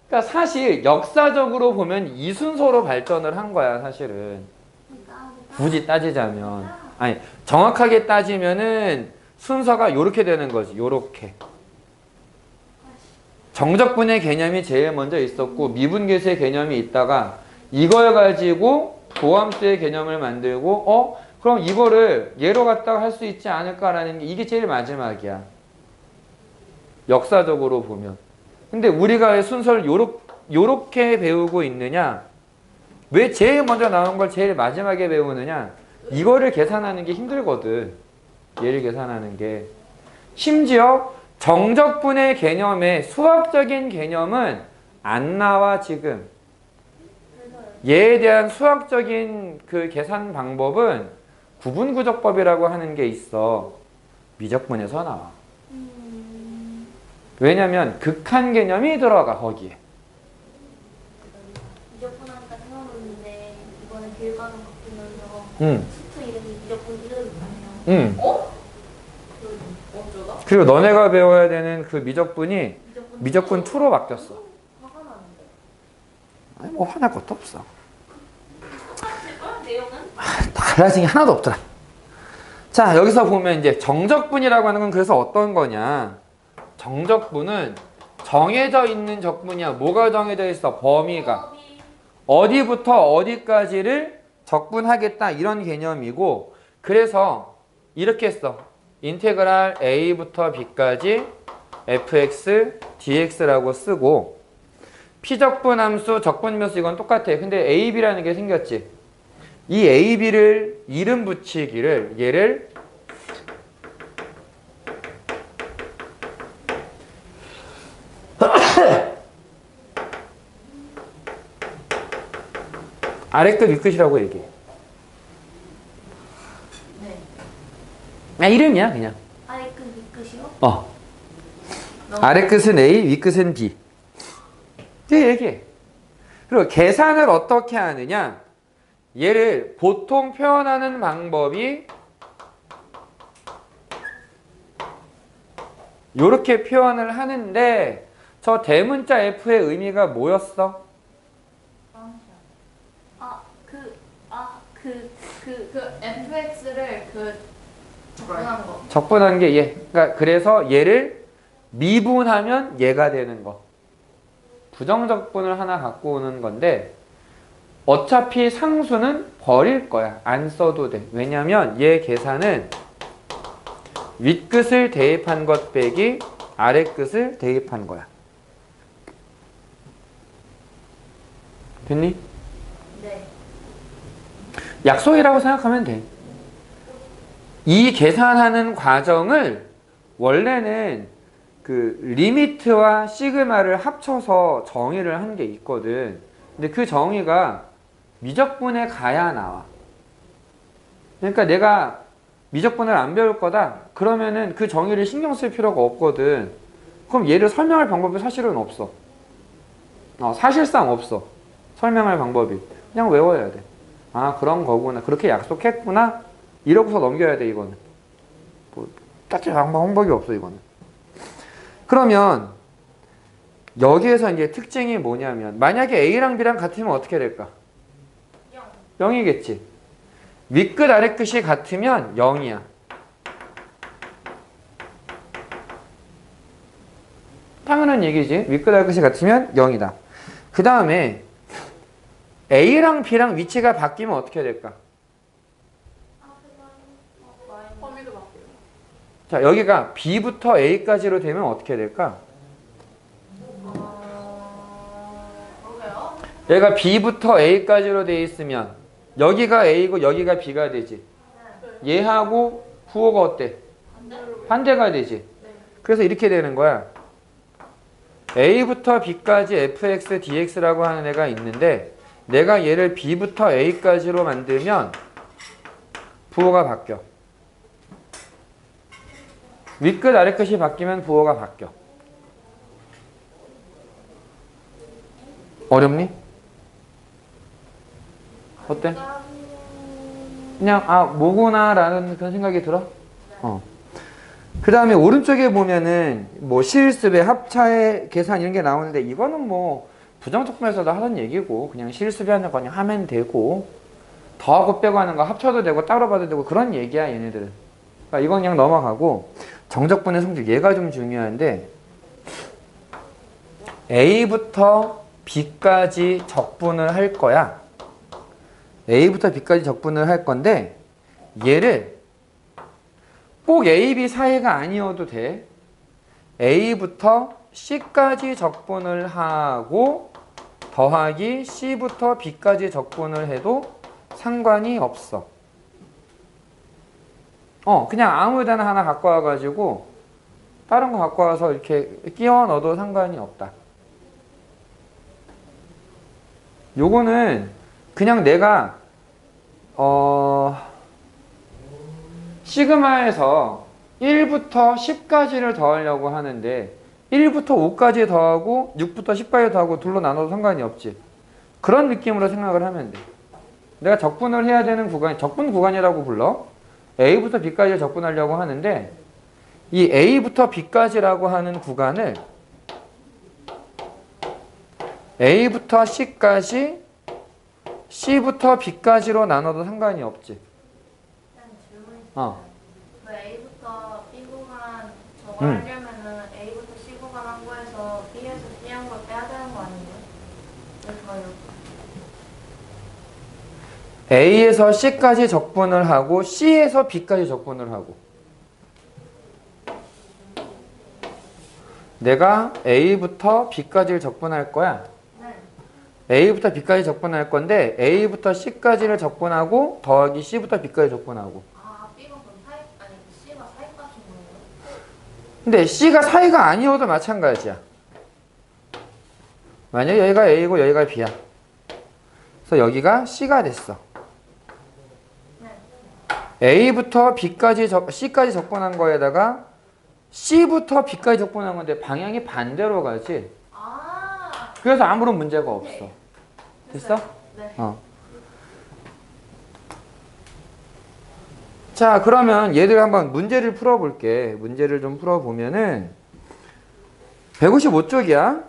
그러니까 사실 역사적으로 보면 이 순서로 발전을 한 거야, 사실은. 굳이 따지자면. 아니, 정확하게 따지면은 순서가 요렇게 되는 거지. 요렇게. 정적분의 개념이 제일 먼저 있었고 미분계수의 개념이 있다가 이걸 가지고 도함수의 개념을 만들고 그럼 이거를 예로 갖다가 할 수 있지 않을까라는 게 이게 제일 마지막이야. 역사적으로 보면. 근데 우리가 순서를 요렇게 배우고 있느냐? 왜 제일 먼저 나온 걸 제일 마지막에 배우느냐? 이거를 계산하는 게 힘들거든. 얘를 계산하는 게. 심지어 정적분의 개념의 수학적인 개념은 안 나와 지금. 얘에 대한 수학적인 그 계산 방법은 구분구적법이라고 하는 게 있어. 미적분에서 나와. 왜냐면 극한 개념이 들어가 거기에. 미적분하니까 생각났는데 이번에 교육과정 바뀌면서 응. 수트 이름이 미적분 이름이잖아요. 응. 어쩌다? 그리고 너네가 배워야 되는 그 미적분이 미적분 2로 바뀌었어. 화가 나는데. 아니 뭐 화날 것도 없어. 내용은? 달라진 게 하나도 없더라. 자, 여기서 보면 이제 정적분이라고 하는 건 그래서 어떤 거냐? 정적분은 정해져 있는 적분이야. 뭐가 정해져 있어? 범위가. 어디부터 어디까지를 적분하겠다 이런 개념이고, 그래서 이렇게 했어. 인테그랄 a부터 b까지 fx dx라고 쓰고, 피적분 함수, 적분묘수 이건 똑같아. 근데 a, b라는 게 생겼지. 이 a, b를 이름 붙이기를 얘를 아래끝 윗끝이라고 얘기해. 네. 이름이야 그냥. 아래끝 밑끝이요? 아래끝은 A, 윗끝은 B. 이렇게 얘기해. 그리고 계산을 어떻게 하느냐? 얘를 보통 표현하는 방법이 이렇게 표현을 하는데, 저 대문자 F의 의미가 뭐였어? 그 fx를 적분한 거. 적분한 게 얘. 그러니까 그래서 얘를 미분하면 얘가 되는 거. 부정적분을 하나 갖고 오는 건데 어차피 상수는 버릴 거야. 안 써도 돼. 왜냐면 얘 계산은 윗끝을 대입한 것 빼기 아랫끝을 대입한 거야. 됐니? 네. 약속이라고 생각하면 돼. 이 계산하는 과정을 원래는 그 리미트와 시그마를 합쳐서 정의를 한 게 있거든. 근데 그 정의가 미적분에 가야 나와. 그러니까 내가 미적분을 안 배울 거다. 그러면은 그 정의를 신경 쓸 필요가 없거든. 그럼 얘를 설명할 방법이 사실은 없어. 사실상 없어. 설명할 방법이. 그냥 외워야 돼. 아, 그런 거구나. 그렇게 약속했구나. 이러고서 넘겨야 돼, 이거는. 뭐, 딱히 방법이 없어, 이거는. 그러면 여기에서 이제 특징이 뭐냐면 만약에 A랑 B랑 같으면 어떻게 될까? 0이겠지. 윗끝 아랫끝이 같으면 0이야. 당연한 얘기지. 윗끝 아랫끝이 같으면 0이다. 그 다음에 A랑 B랑 위치가 바뀌면 어떻게 될까? 범위도 바뀌어요. 자, 여기가 B부터 A까지로 되면 어떻게 될까? 그러게요. 얘가 B부터 A까지로 돼 있으면 여기가 A고 여기가 B가 되지. 얘하고 부호가 어때? 반대가 되지. 그래서 이렇게 되는 거야. A부터 B까지 fx, dx라고 하는 애가 있는데 내가 얘를 B부터 A까지로 만들면 부호가 바뀌어. 윗끝 아랫끝이 바뀌면 부호가 바뀌어. 어렵니? 어때? 그냥 뭐구나 라는 그런 생각이 들어? 그 다음에 오른쪽에 보면은 뭐 실습의 합차의 계산 이런 게 나오는데 이거는 뭐 부정적분에서도 하던 얘기고 그냥 실습이 하는 거 그냥 하면 되고 더하고 빼고 하는 거 합쳐도 되고 따로 봐도 되고 그런 얘기야 얘네들은. 그러니까 이건 그냥 넘어가고 정적분의 성질 얘가 좀 중요한데 A부터 B까지 적분을 할 거야. A부터 B까지 적분을 할 건데 얘를 꼭 A, B 사이가 아니어도 돼. A부터 C까지 적분을 하고 더하기 C부터 B까지 적분을 해도 상관이 없어. 그냥 아무 데나 하나 갖고 와가지고 다른 거 갖고 와서 이렇게 끼워 넣어도 상관이 없다. 요거는 그냥 내가 시그마에서 1부터 10까지를 더하려고 하는데 1부터 5까지 더하고 6부터 10까지 더하고 둘로 나눠도 상관이 없지. 그런 느낌으로 생각을 하면 돼. 내가 적분을 해야 되는 구간이 적분 구간이라고 불러. A부터 B까지 적분하려고 하는데 이 A부터 B까지라고 하는 구간을 A부터 C까지 C부터 B까지로 나눠도 상관이 없지. 그 A부터 B 구간 저거 하려면은 A부터 C 구간 한 거에서 B에서 C 한 걸 빼야 되는 거 아니에요? 왜 저요? A에서 C까지 적분을 하고 C에서 B까지 적분을 하고 내가 A부터 B까지를 적분할 거야. A부터 B까지 적분할 건데 A부터 C까지를 적분하고 더하기 C부터 B까지 적분하고 B가 그럼 C가 사이까지인 거예요? 근데 C가 사이가 아니어도 마찬가지야. 만약에 여기가 A고 여기가 B야. 그래서 여기가 C가 됐어. A부터 B까지 C까지 적분한 거에다가 C부터 B까지 적분한 건데 방향이 반대로 가지. 그래서 아무런 문제가 없어. 됐어? 네. 자, 그러면 얘들 한번 문제를 풀어볼게. 문제를 좀 풀어보면은 155쪽이야.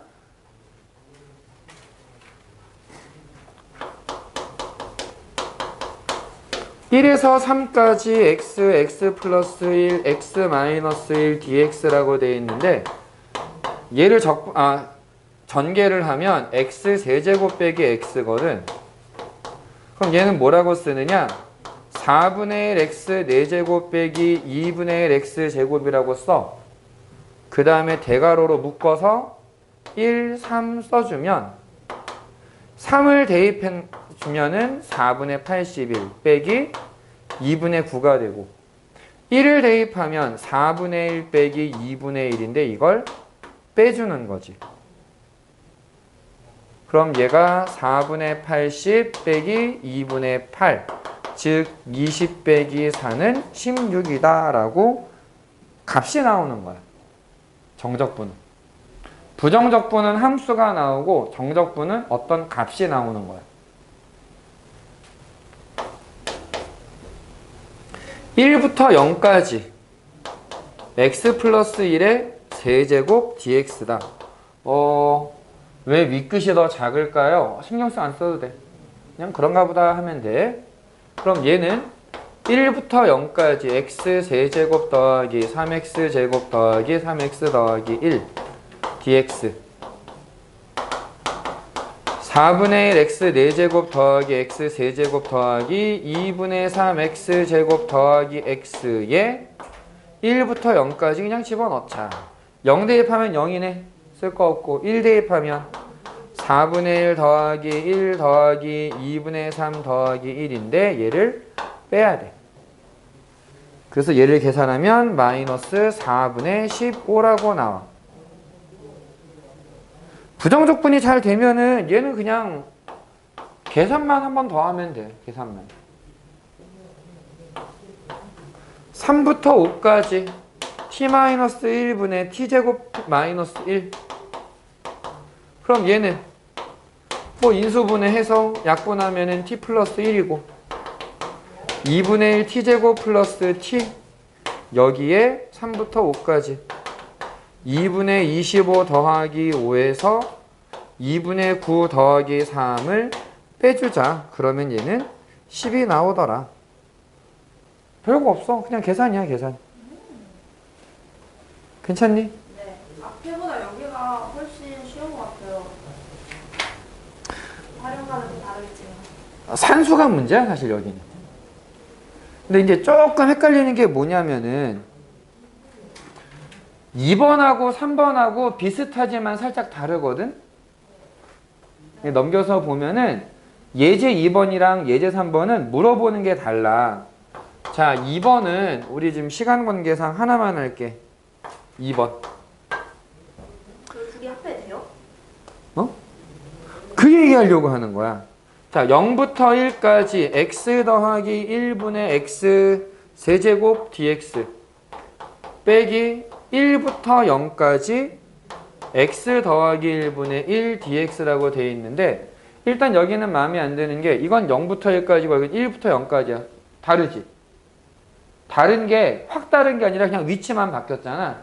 1에서 3까지 x, x 플러스 1, x 마이너스 1 dx라고 되어 있는데 얘를 전개를 하면 x 세제곱 빼기 x거든. 그럼 얘는 뭐라고 쓰느냐? 4분의 1 x 4제곱 빼기 2분의 1 x 제곱이라고 써. 그 다음에 대괄호로 묶어서 1, 3 써주면 3을 대입해주면은 4분의 81 빼기 2분의 9가 되고 1을 대입하면 4분의 1 빼기 2분의 1인데 이걸 빼주는 거지. 그럼 얘가 4분의 80 빼기 2분의 8 즉 20 빼기 4는 16이다 라고 값이 나오는 거야. 정적분은. 부정적분은 함수가 나오고 정적분은 어떤 값이 나오는 거야. 1부터 0까지 x 플러스 1의 세제곱 dx다. 왜 윗끝이 더 작을까요? 신경 안 써도 돼. 그냥 그런가 보다 하면 돼. 그럼 얘는 1부터 0까지 x 세제곱 더하기 3x 제곱 더하기 3x 더하기 1 dx 4분의 1 x 4제곱 더하기 x 세제곱 더하기 2분의 3 x 제곱 더하기 x에 1부터 0까지 그냥 집어넣자. 0 대입하면 0이네. 쓸 거 없고 1 대입하면 4분의 1 더하기 1 더하기 2분의 3 더하기 1인데 얘를 빼야 돼. 그래서 얘를 계산하면 마이너스 4분의 15라고 나와. 부정적분이 잘 되면은 얘는 그냥 계산만 한 번 더 하면 돼. 계산만. 3부터 5까지 t-1분의 t제곱 마이너스 1. 그럼 얘는 뭐 인수분해해서 약분하면은 t 플러스 1이고 2분의 1 t제곱 플러스 t 여기에 3부터 5까지 2분의 25 더하기 5에서 2분의 9 더하기 3을 빼주자. 그러면 얘는 10이 나오더라. 별거 없어. 그냥 계산이야, 계산. 괜찮니? 네. 앞에보다 여기가 훨씬 쉬운 것 같아요. 활용감은 좀 다르겠지만. 산수가 문제야, 사실 여기는. 근데 이제 조금 헷갈리는 게 뭐냐면은 2번하고 3번하고 비슷하지만 살짝 다르거든? 넘겨서 보면은 예제 2번이랑 예제 3번은 물어보는 게 달라. 자, 2번은 우리 지금 시간 관계상 하나만 할게. 2번. 그 두 개 합해야 돼요? 그 얘기하려고 하는 거야. 자, 0부터 1까지 x 더하기 1분의 x 세제곱 dx 빼기 1부터 0까지 x 더하기 1분의 1 dx라고 되어 있는데 일단 여기는 마음에 안 드는 게 이건 0부터 1까지고 여기 1부터 0까지야. 다르지? 다른 게 확 다른 게 아니라 그냥 위치만 바뀌었잖아.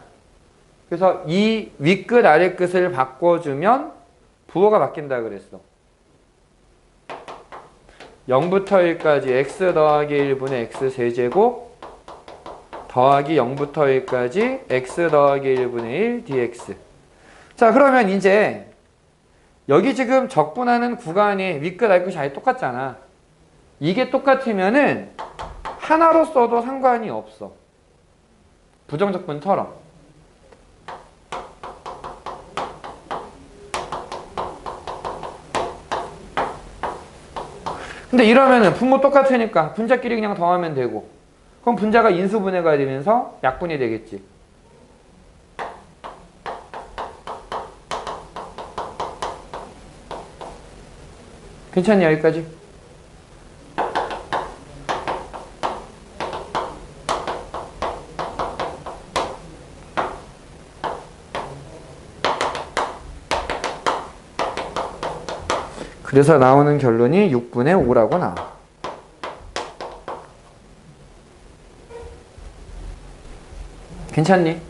그래서 이 윗끝 아랫끝을 바꿔주면 부호가 바뀐다 그랬어. 0부터 1까지 x 더하기 1분의 x 세제곱 더하기 0부터 1까지 x 더하기 1분의 1 dx. 자, 그러면 이제 여기 지금 적분하는 구간이 윗끝 아랫끝이 아예 똑같잖아. 이게 똑같으면은 하나로 써도 상관이 없어. 부정적분처럼. 근데 이러면은 분모 똑같으니까 분자끼리 그냥 더하면 되고 그럼 분자가 인수분해가 되면서 약분이 되겠지. 괜찮니 여기까지? 그래서 나오는 결론이 6분의 5라고 나와. 괜찮니?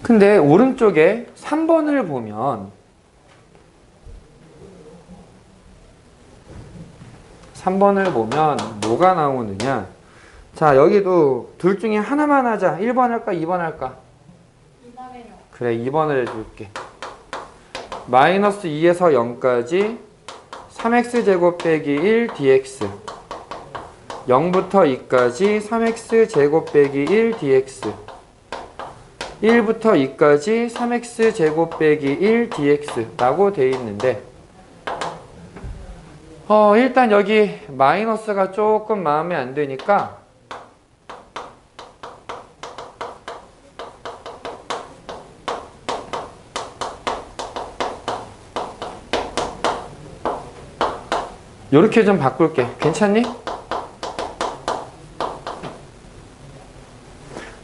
근데 오른쪽에 3번을 보면 3번을 보면 뭐가 나오느냐. 자, 여기도 둘 중에 하나만 하자. 1번 할까? 2번 할까? 이번에요. 그래, 2번을 해줄게. 마이너스 2에서 0까지 3x제곱 빼기 1 dx 0부터 2까지 3x제곱 빼기 1 dx 1부터 2까지 3x제곱 빼기 1 dx 라고 돼 있는데 일단 여기 마이너스가 조금 마음에 안 드니까 요렇게 좀 바꿀게. 괜찮니?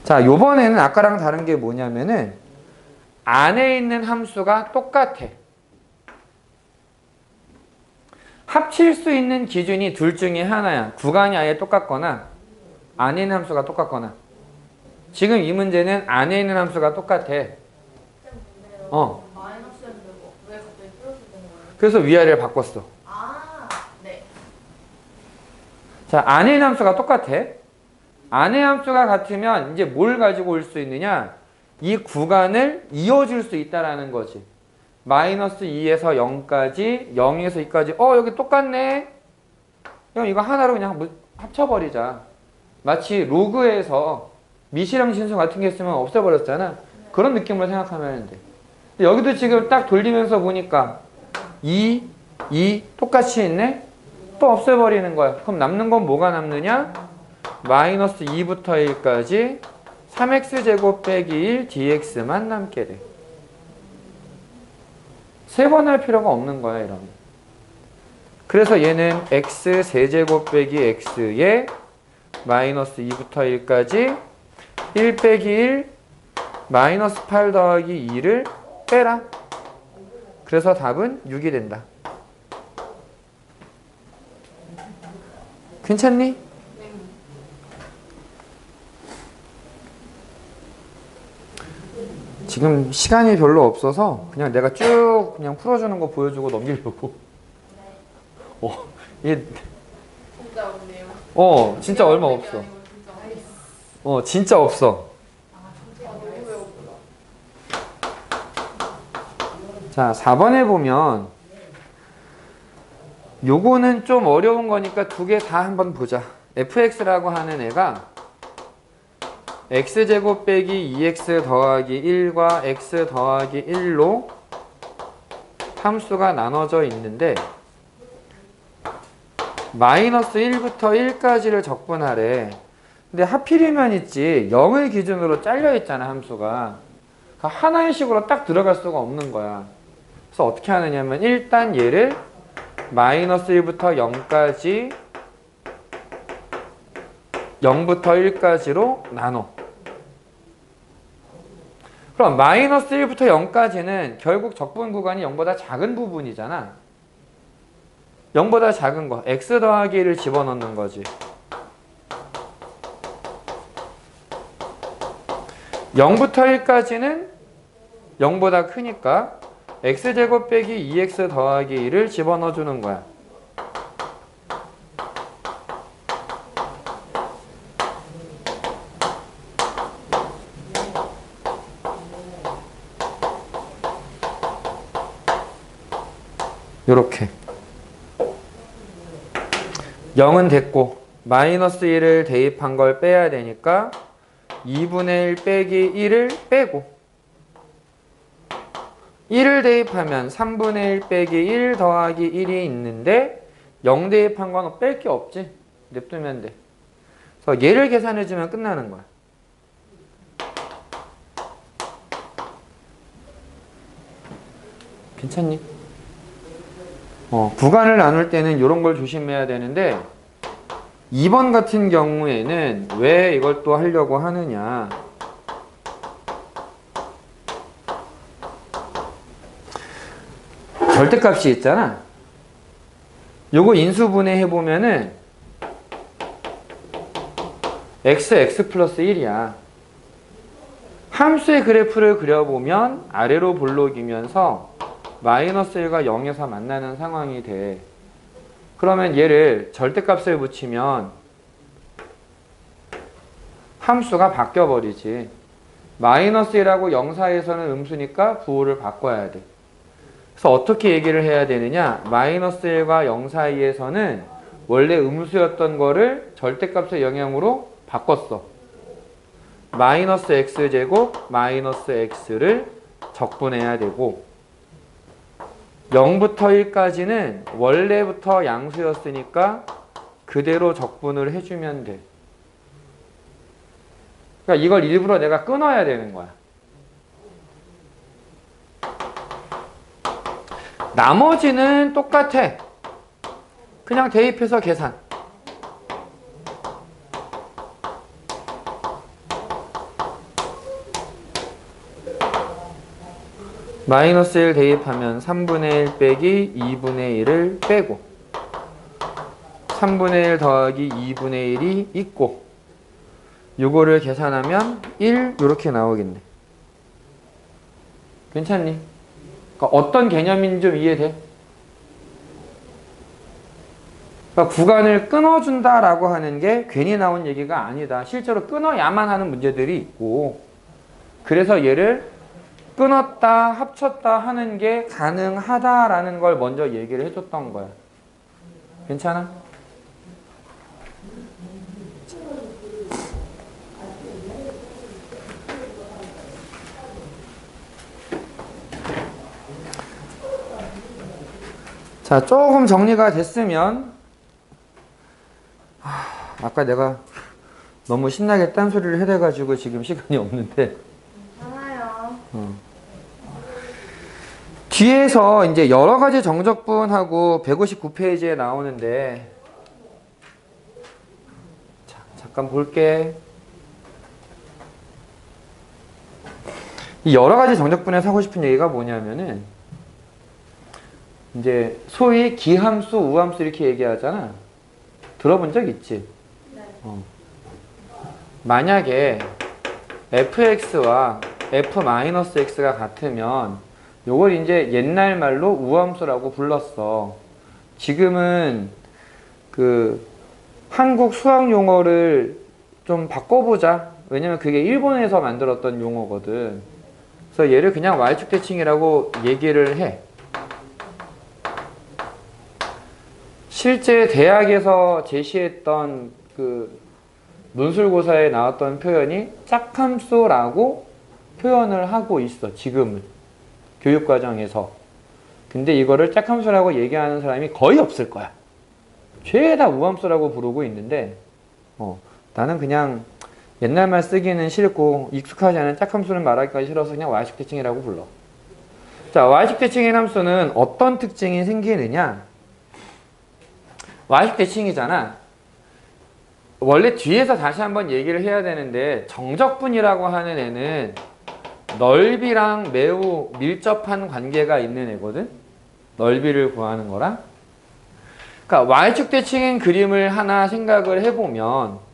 자, 요번에는 아까랑 다른 게 뭐냐면은 안에 있는 함수가 똑같아. 합칠 수 있는 기준이 둘 중에 하나야. 구간이 아예 똑같거나 안에 있는 함수가 똑같거나. 지금 이 문제는 안에 있는 함수가 똑같아. 마이너스였는데 왜 갑자기 플러스 된 거예요? 그래서 위아래를 바꿨어. 아, 네. 자, 안에 있는 함수가 똑같아. 안의 함수가 같으면 이제 뭘 가지고 올 수 있느냐? 이 구간을 이어줄 수 있다라는 거지. 마이너스 2에서 0까지, 0에서 2까지. 여기 똑같네. 그럼 이거 하나로 그냥 합쳐버리자. 마치 로그에서 미시랑 진수 같은 게 있으면 없애버렸잖아. 그런 느낌으로 생각하면 돼. 근데 여기도 지금 딱 돌리면서 보니까 2, 2 똑같이 있네? 또 없애버리는 거야. 그럼 남는 건 뭐가 남느냐? 마이너스 2부터 1까지 3x제곱 빼기 1 dx만 남게 돼. 세 번 할 필요가 없는 거야, 이러면. 그래서 얘는 x 세제곱 빼기 x에 마이너스 2부터 1까지 1 빼기 1 마이너스 8 더하기 2를 빼라. 그래서 답은 6이 된다. 괜찮니? 지금 시간이 별로 없어서 그냥 내가 쭉 그냥 풀어주는 거 보여주고 넘기려고. 이게 진짜 없네요. 진짜 얼마 없어. 진짜 없어. 너무 배고프다. 자, 4번에 보면 요거는 좀 어려운 거니까 두 개 다 한번 보자. fx라고 하는 애가 x제곱 빼기 2x 더하기 1과 x 더하기 1로 함수가 나눠져 있는데 마이너스 1부터 1까지를 적분하래. 근데 하필이면 있지 0을 기준으로 잘려 있잖아, 함수가. 그러니까 하나의 식으로 딱 들어갈 수가 없는 거야. 그래서 어떻게 하느냐면 일단 얘를 마이너스 1부터 0까지 0부터 1까지로 나눠. 그럼 마이너스 1부터 0까지는 결국 적분 구간이 0보다 작은 부분이잖아. 0보다 작은 거 x 더하기 1을 집어넣는 거지. 0부터 1까지는 0보다 크니까 x제곱 빼기 2x 더하기 1을 집어넣어 주는 거야. 요렇게 0은 됐고 마이너스 1을 대입한 걸 빼야 되니까 2분의 1 빼기 1을 빼고 1을 대입하면 3분의 1 빼기 1 더하기 1이 있는데 0 대입한 건 뺄 게 없지. 냅두면 돼. 그래서 얘를 계산해주면 끝나는 거야. 괜찮니? 구간을 나눌 때는 이런 걸 조심해야 되는데 2번 같은 경우에는 왜 이걸 또 하려고 하느냐. 절대값이 있잖아. 요거 인수분해 해보면은 x 플러스 1이야. 함수의 그래프를 그려보면 아래로 볼록이면서 마이너스 1과 0에서 만나는 상황이 돼. 그러면 얘를 절대값을 붙이면 함수가 바뀌어버리지. 마이너스 1하고 0 사이에서는 음수니까 부호를 바꿔야 돼. 그래서 어떻게 얘기를 해야 되느냐? 마이너스 1과 0 사이에서는 원래 음수였던 거를 절대값의 영향으로 바꿨어. 마이너스 x제곱 마이너스 x를 적분해야 되고 0부터 1까지는 원래부터 양수였으니까 그대로 적분을 해주면 돼. 그러니까 이걸 일부러 내가 끊어야 되는 거야. 나머지는 똑같아. 그냥 대입해서 계산. 마이너스 1 대입하면 3분의 1 빼기 2분의 1을 빼고 3분의 1 더하기 2분의 1이 있고 요거를 계산하면 1 이렇게 나오겠네. 괜찮니? 그러니까 어떤 개념인지 좀 이해돼? 그러니까 구간을 끊어준다라고 하는 게 괜히 나온 얘기가 아니다. 실제로 끊어야만 하는 문제들이 있고 그래서 얘를 끊었다 합쳤다 하는 게 가능하다라는 걸 먼저 얘기를 해줬던 거야. 괜찮아? 자, 조금 정리가 됐으면 아까 내가 너무 신나게 딴소리를 해대가지고 지금 시간이 없는데 괜찮아요. 뒤에서 이제 여러 가지 정적분하고 159페이지에 나오는데 자, 잠깐 볼게. 이 여러 가지 정적분에서 하고 싶은 얘기가 뭐냐면은 이제 소위 기함수, 우함수 이렇게 얘기하잖아. 들어본 적 있지? 네. 만약에 fx와 f-x가 같으면 요걸 이제 옛날 말로 우함수라고 불렀어. 지금은 그 한국 수학 용어를 좀 바꿔보자. 왜냐면 그게 일본에서 만들었던 용어거든. 그래서 얘를 그냥 y축 대칭이라고 얘기를 해. 실제 대학에서 제시했던 그 논술고사에 나왔던 표현이 짝함수라고 표현을 하고 있어. 지금은 교육과정에서. 근데 이거를 짝함수라고 얘기하는 사람이 거의 없을 거야. 죄다 우함수라고 부르고 있는데 나는 그냥 옛날 말 쓰기는 싫고 익숙하지 않은 짝함수는 말하기가 싫어서 그냥 y축 대칭이라고 불러. 자, y축 대칭인 함수는 어떤 특징이 생기느냐? y축 대칭이잖아. 원래 뒤에서 다시 한번 얘기를 해야 되는데 정적분이라고 하는 애는 넓이랑 매우 밀접한 관계가 있는 애거든. 넓이를 구하는 거랑. 그러니까 y축 대칭인 그림을 하나 생각을 해보면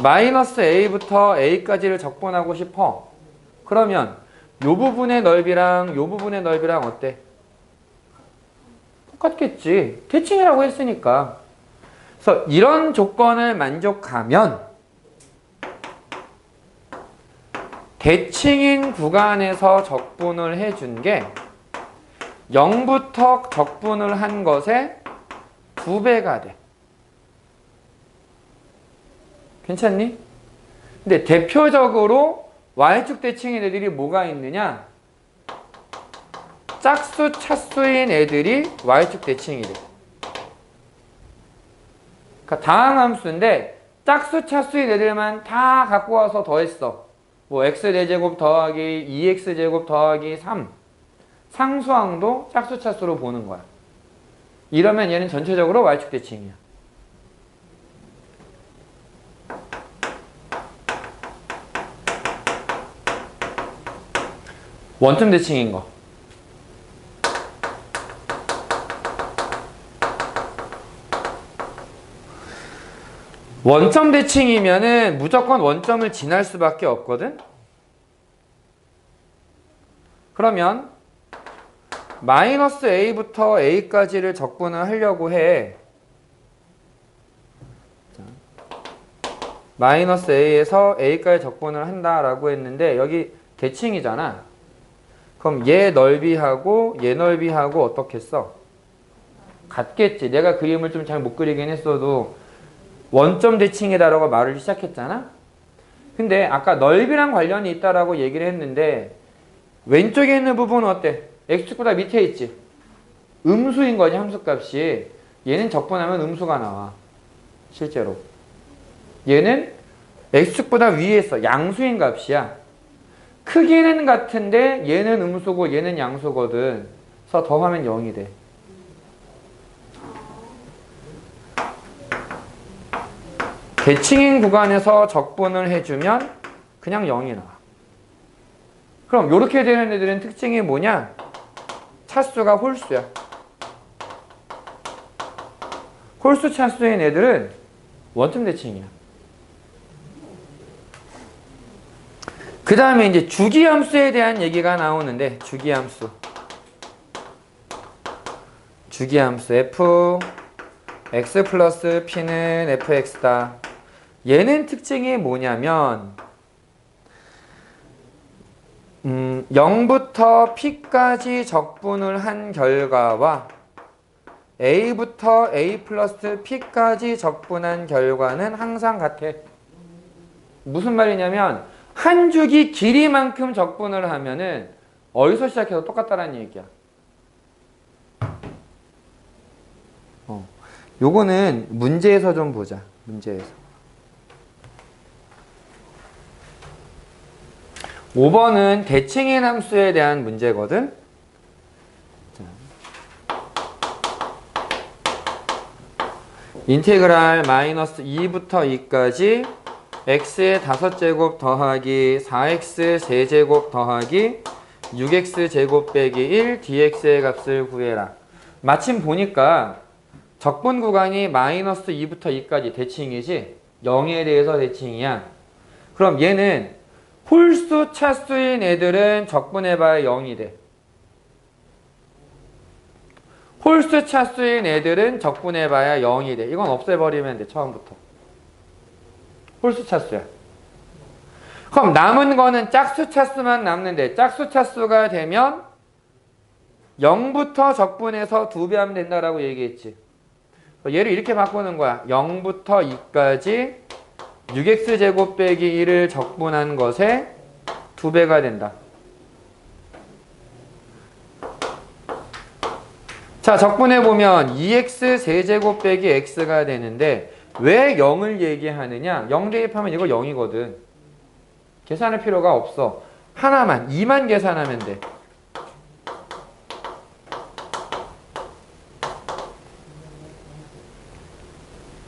마이너스 a부터 a까지를 적분하고 싶어. 그러면 요 부분의 넓이랑 요 부분의 넓이랑 어때? 똑같겠지. 대칭이라고 했으니까. 그래서 이런 조건을 만족하면 대칭인 구간에서 적분을 해준 게 0부터 적분을 한 것의 2배가 돼. 괜찮니? 근데 대표적으로 y축 대칭인 애들이 뭐가 있느냐? 짝수, 차수인 애들이 y축 대칭이래. 그러니까 다항함수인데 짝수, 차수인 애들만 다 갖고 와서 더했어. 뭐 x4제곱 더하기 2x제곱 더하기 3. 상수항도 짝수, 차수로 보는 거야. 이러면 얘는 전체적으로 y축 대칭이야. 원점 대칭인 거. 원점 대칭이면은 무조건 원점을 지날 수밖에 없거든. 그러면 마이너스 a부터 a까지를 적분을 하려고 해. 자, 마이너스 a에서 a까지 적분을 한다라고 했는데 여기 대칭이잖아. 그럼 얘 넓이하고 얘 넓이하고 어떻겠어? 같겠지. 내가 그림을 좀 잘 못 그리긴 했어도 원점 대칭이다라고 말을 시작했잖아. 근데 아까 넓이랑 관련이 있다라고 얘기를 했는데 왼쪽에 있는 부분은 어때? x축보다 밑에 있지. 음수인 거지, 함수값이. 얘는 적분하면 음수가 나와. 실제로. 얘는 x축보다 위에 있어. 양수인 값이야. 크기는 같은데 얘는 음수고 얘는 양수거든. 그래서 더하면 0이 돼. 대칭인 구간에서 적분을 해주면 그냥 0이 나와. 그럼 이렇게 되는 애들은 특징이 뭐냐? 차수가 홀수야. 홀수 차수인 애들은 원점 대칭이야. 그 다음에 이제 주기함수에 대한 얘기가 나오는데, 주기함수. 주기함수 f x 플러스 p는 fx다. 얘는 특징이 뭐냐면 0부터 p까지 적분을 한 결과와 a부터 a 플러스 p까지 적분한 결과는 항상 같아. 무슨 말이냐면 한 주기 길이만큼 적분을 하면은 어디서 시작해서 똑같다라는 얘기야. 요거는 문제에서 좀 보자. 문제에서. 5번은 대칭인 함수에 대한 문제거든. 인테그랄 마이너스 2부터 2까지 x의 5제곱 더하기 4x 세제곱 더하기 6x 제곱 빼기 1 dx의 값을 구해라. 마침 보니까 적분 구간이 마이너스 2부터 2까지 대칭이지 0에 대해서 대칭이야. 그럼 얘는 홀수 차수인 애들은 적분해봐야 0이 돼. 홀수 차수인 애들은 적분해봐야 0이 돼. 이건 없애버리면 돼. 처음부터. 홀수 차수야. 그럼 남은 거는 짝수 차수만 남는데 짝수 차수가 되면 0부터 적분해서 2배 하면 된다라고 얘기했지. 얘를 이렇게 바꾸는 거야. 0부터 2까지 6x제곱 빼기 1을 적분한 것에 2배가 된다. 자, 적분해보면 2x 세제곱 빼기 x가 되는데 왜 0을 얘기하느냐? 0 대입하면 이거 0이거든. 계산할 필요가 없어. 하나만, 2만 계산하면 돼.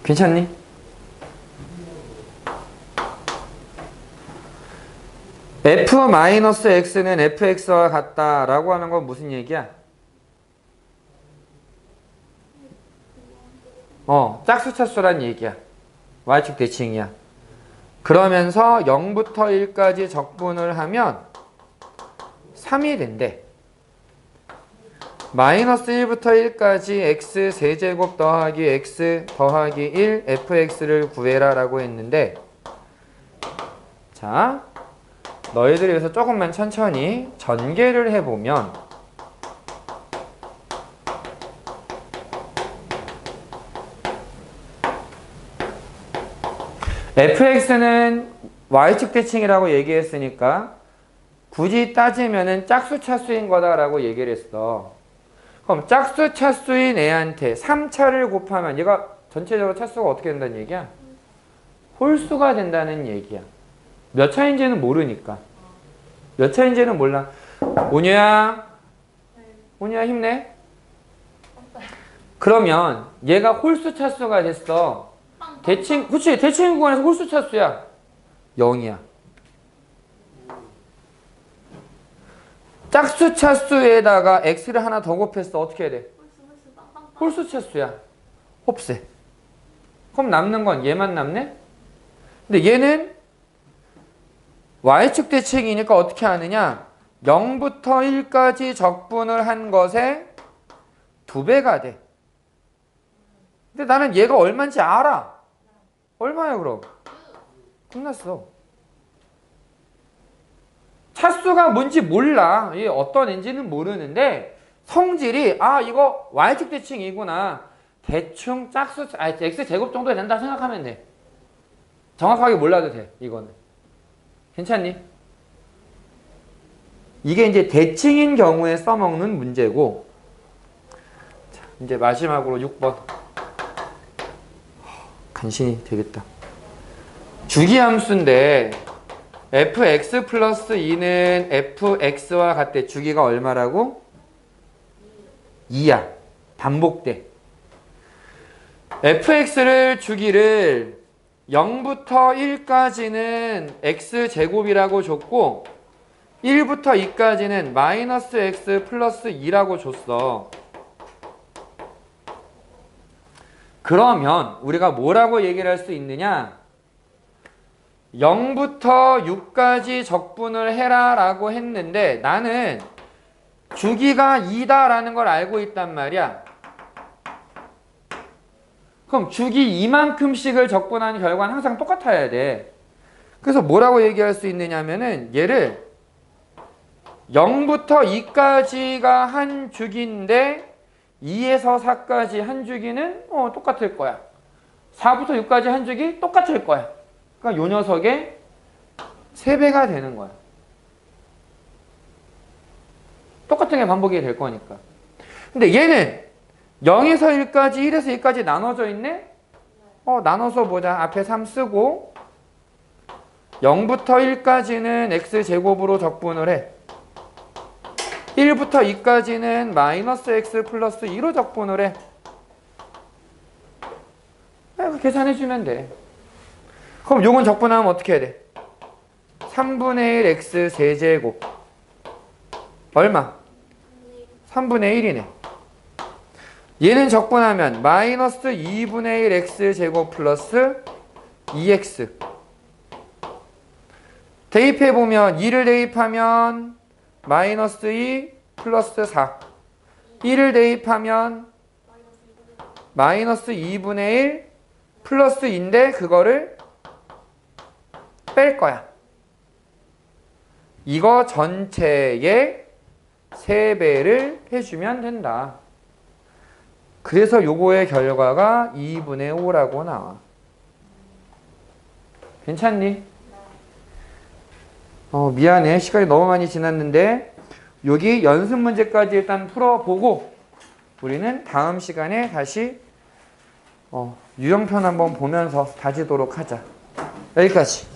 괜찮니? f-x는 fx와 같다라고 하는 건 무슨 얘기야? 짝수차수란 얘기야. y축 대칭이야. 그러면서 0부터 1까지 적분을 하면 3이 된대. 마이너스 1부터 1까지 x 세제곱 더하기 x 더하기 1 fx를 구해라 라고 했는데, 자, 너희들이 여기서 조금만 천천히 전개를 해보면 fx는 y축 대칭이라고 얘기했으니까 굳이 따지면은 짝수 차수인 거다라고 얘기를 했어. 그럼 짝수 차수인 애한테 3차를 곱하면 얘가 전체적으로 차수가 어떻게 된다는 얘기야? 홀수가 된다는 얘기야. 몇 차인지는 모르니까. 몇 차인지는 몰라. 온유야, 온유야 힘내. 그러면 얘가 홀수 차수가 됐어. 대칭, 그치? 대칭 구간에서 홀수 차수야. 0이야. 짝수 차수에다가 x를 하나 더 곱했어. 어떻게 해야 돼? 홀수 차수야. 곱세. 그럼 남는 건 얘만 남네? 근데 얘는 y축 대칭이니까 어떻게 하느냐? 0부터 1까지 적분을 한 것의 2배가 돼. 근데 나는 얘가 얼마인지 알아. 얼마야 그럼? 끝났어. 차수가 뭔지 몰라. 이게 어떤 애인지는 모르는데 성질이 이거 y축 대칭이구나. 대충 짝수 x제곱 정도 된다 생각하면 돼. 정확하게 몰라도 돼. 이거는. 괜찮니? 이게 이제 대칭인 경우에 써먹는 문제고. 자, 이제 마지막으로 6번. 간신히 되겠다. 주기함수인데 fx 플러스 2는 fx와 같대. 주기가 얼마라고? 2야. 반복돼. fx를 주기를 0부터 1까지는 x제곱이라고 줬고 1부터 2까지는 마이너스 x 플러스 2라고 줬어. 그러면 우리가 뭐라고 얘기를 할 수 있느냐? 0부터 6까지 적분을 해라 라고 했는데 나는 주기가 2다 라는 걸 알고 있단 말이야. 그럼 주기 이만큼씩을 적분하는 결과는 항상 똑같아야 돼. 그래서 뭐라고 얘기할 수 있느냐면은 얘를 0부터 2까지가 한 주기인데 2에서 4까지 한 주기는 똑같을 거야. 4부터 6까지 한 주기 똑같을 거야. 그러니까 요 녀석의 3배가 되는 거야. 똑같은 게 반복이 될 거니까. 근데 얘는 0에서 1까지, 1에서 2까지 나눠져 있네? 나눠서 보자. 앞에 3 쓰고 0부터 1까지는 x제곱으로 적분을 해. 1부터 2까지는 마이너스 x 플러스 2로 적분을 해. 계산해주면 돼. 그럼 요건 적분하면 어떻게 해야 돼? 3분의 1 x 세제곱 얼마? 3분의 1이네. 얘는 적분하면 마이너스 2분의 1 x제곱 플러스 2x. 대입해보면 2를 대입하면 마이너스 2 플러스 4. 1을 대입하면 마이너스 2분의 1 플러스 2인데 그거를 뺄 거야. 이거 전체의 3배를 해주면 된다. 그래서 요거의 결과가 2분의 5라고 나와. 괜찮니? 미안해. 시간이 너무 많이 지났는데 여기 연습 문제까지 일단 풀어보고 우리는 다음 시간에 다시 유형편 한번 보면서 다지도록 하자. 여기까지.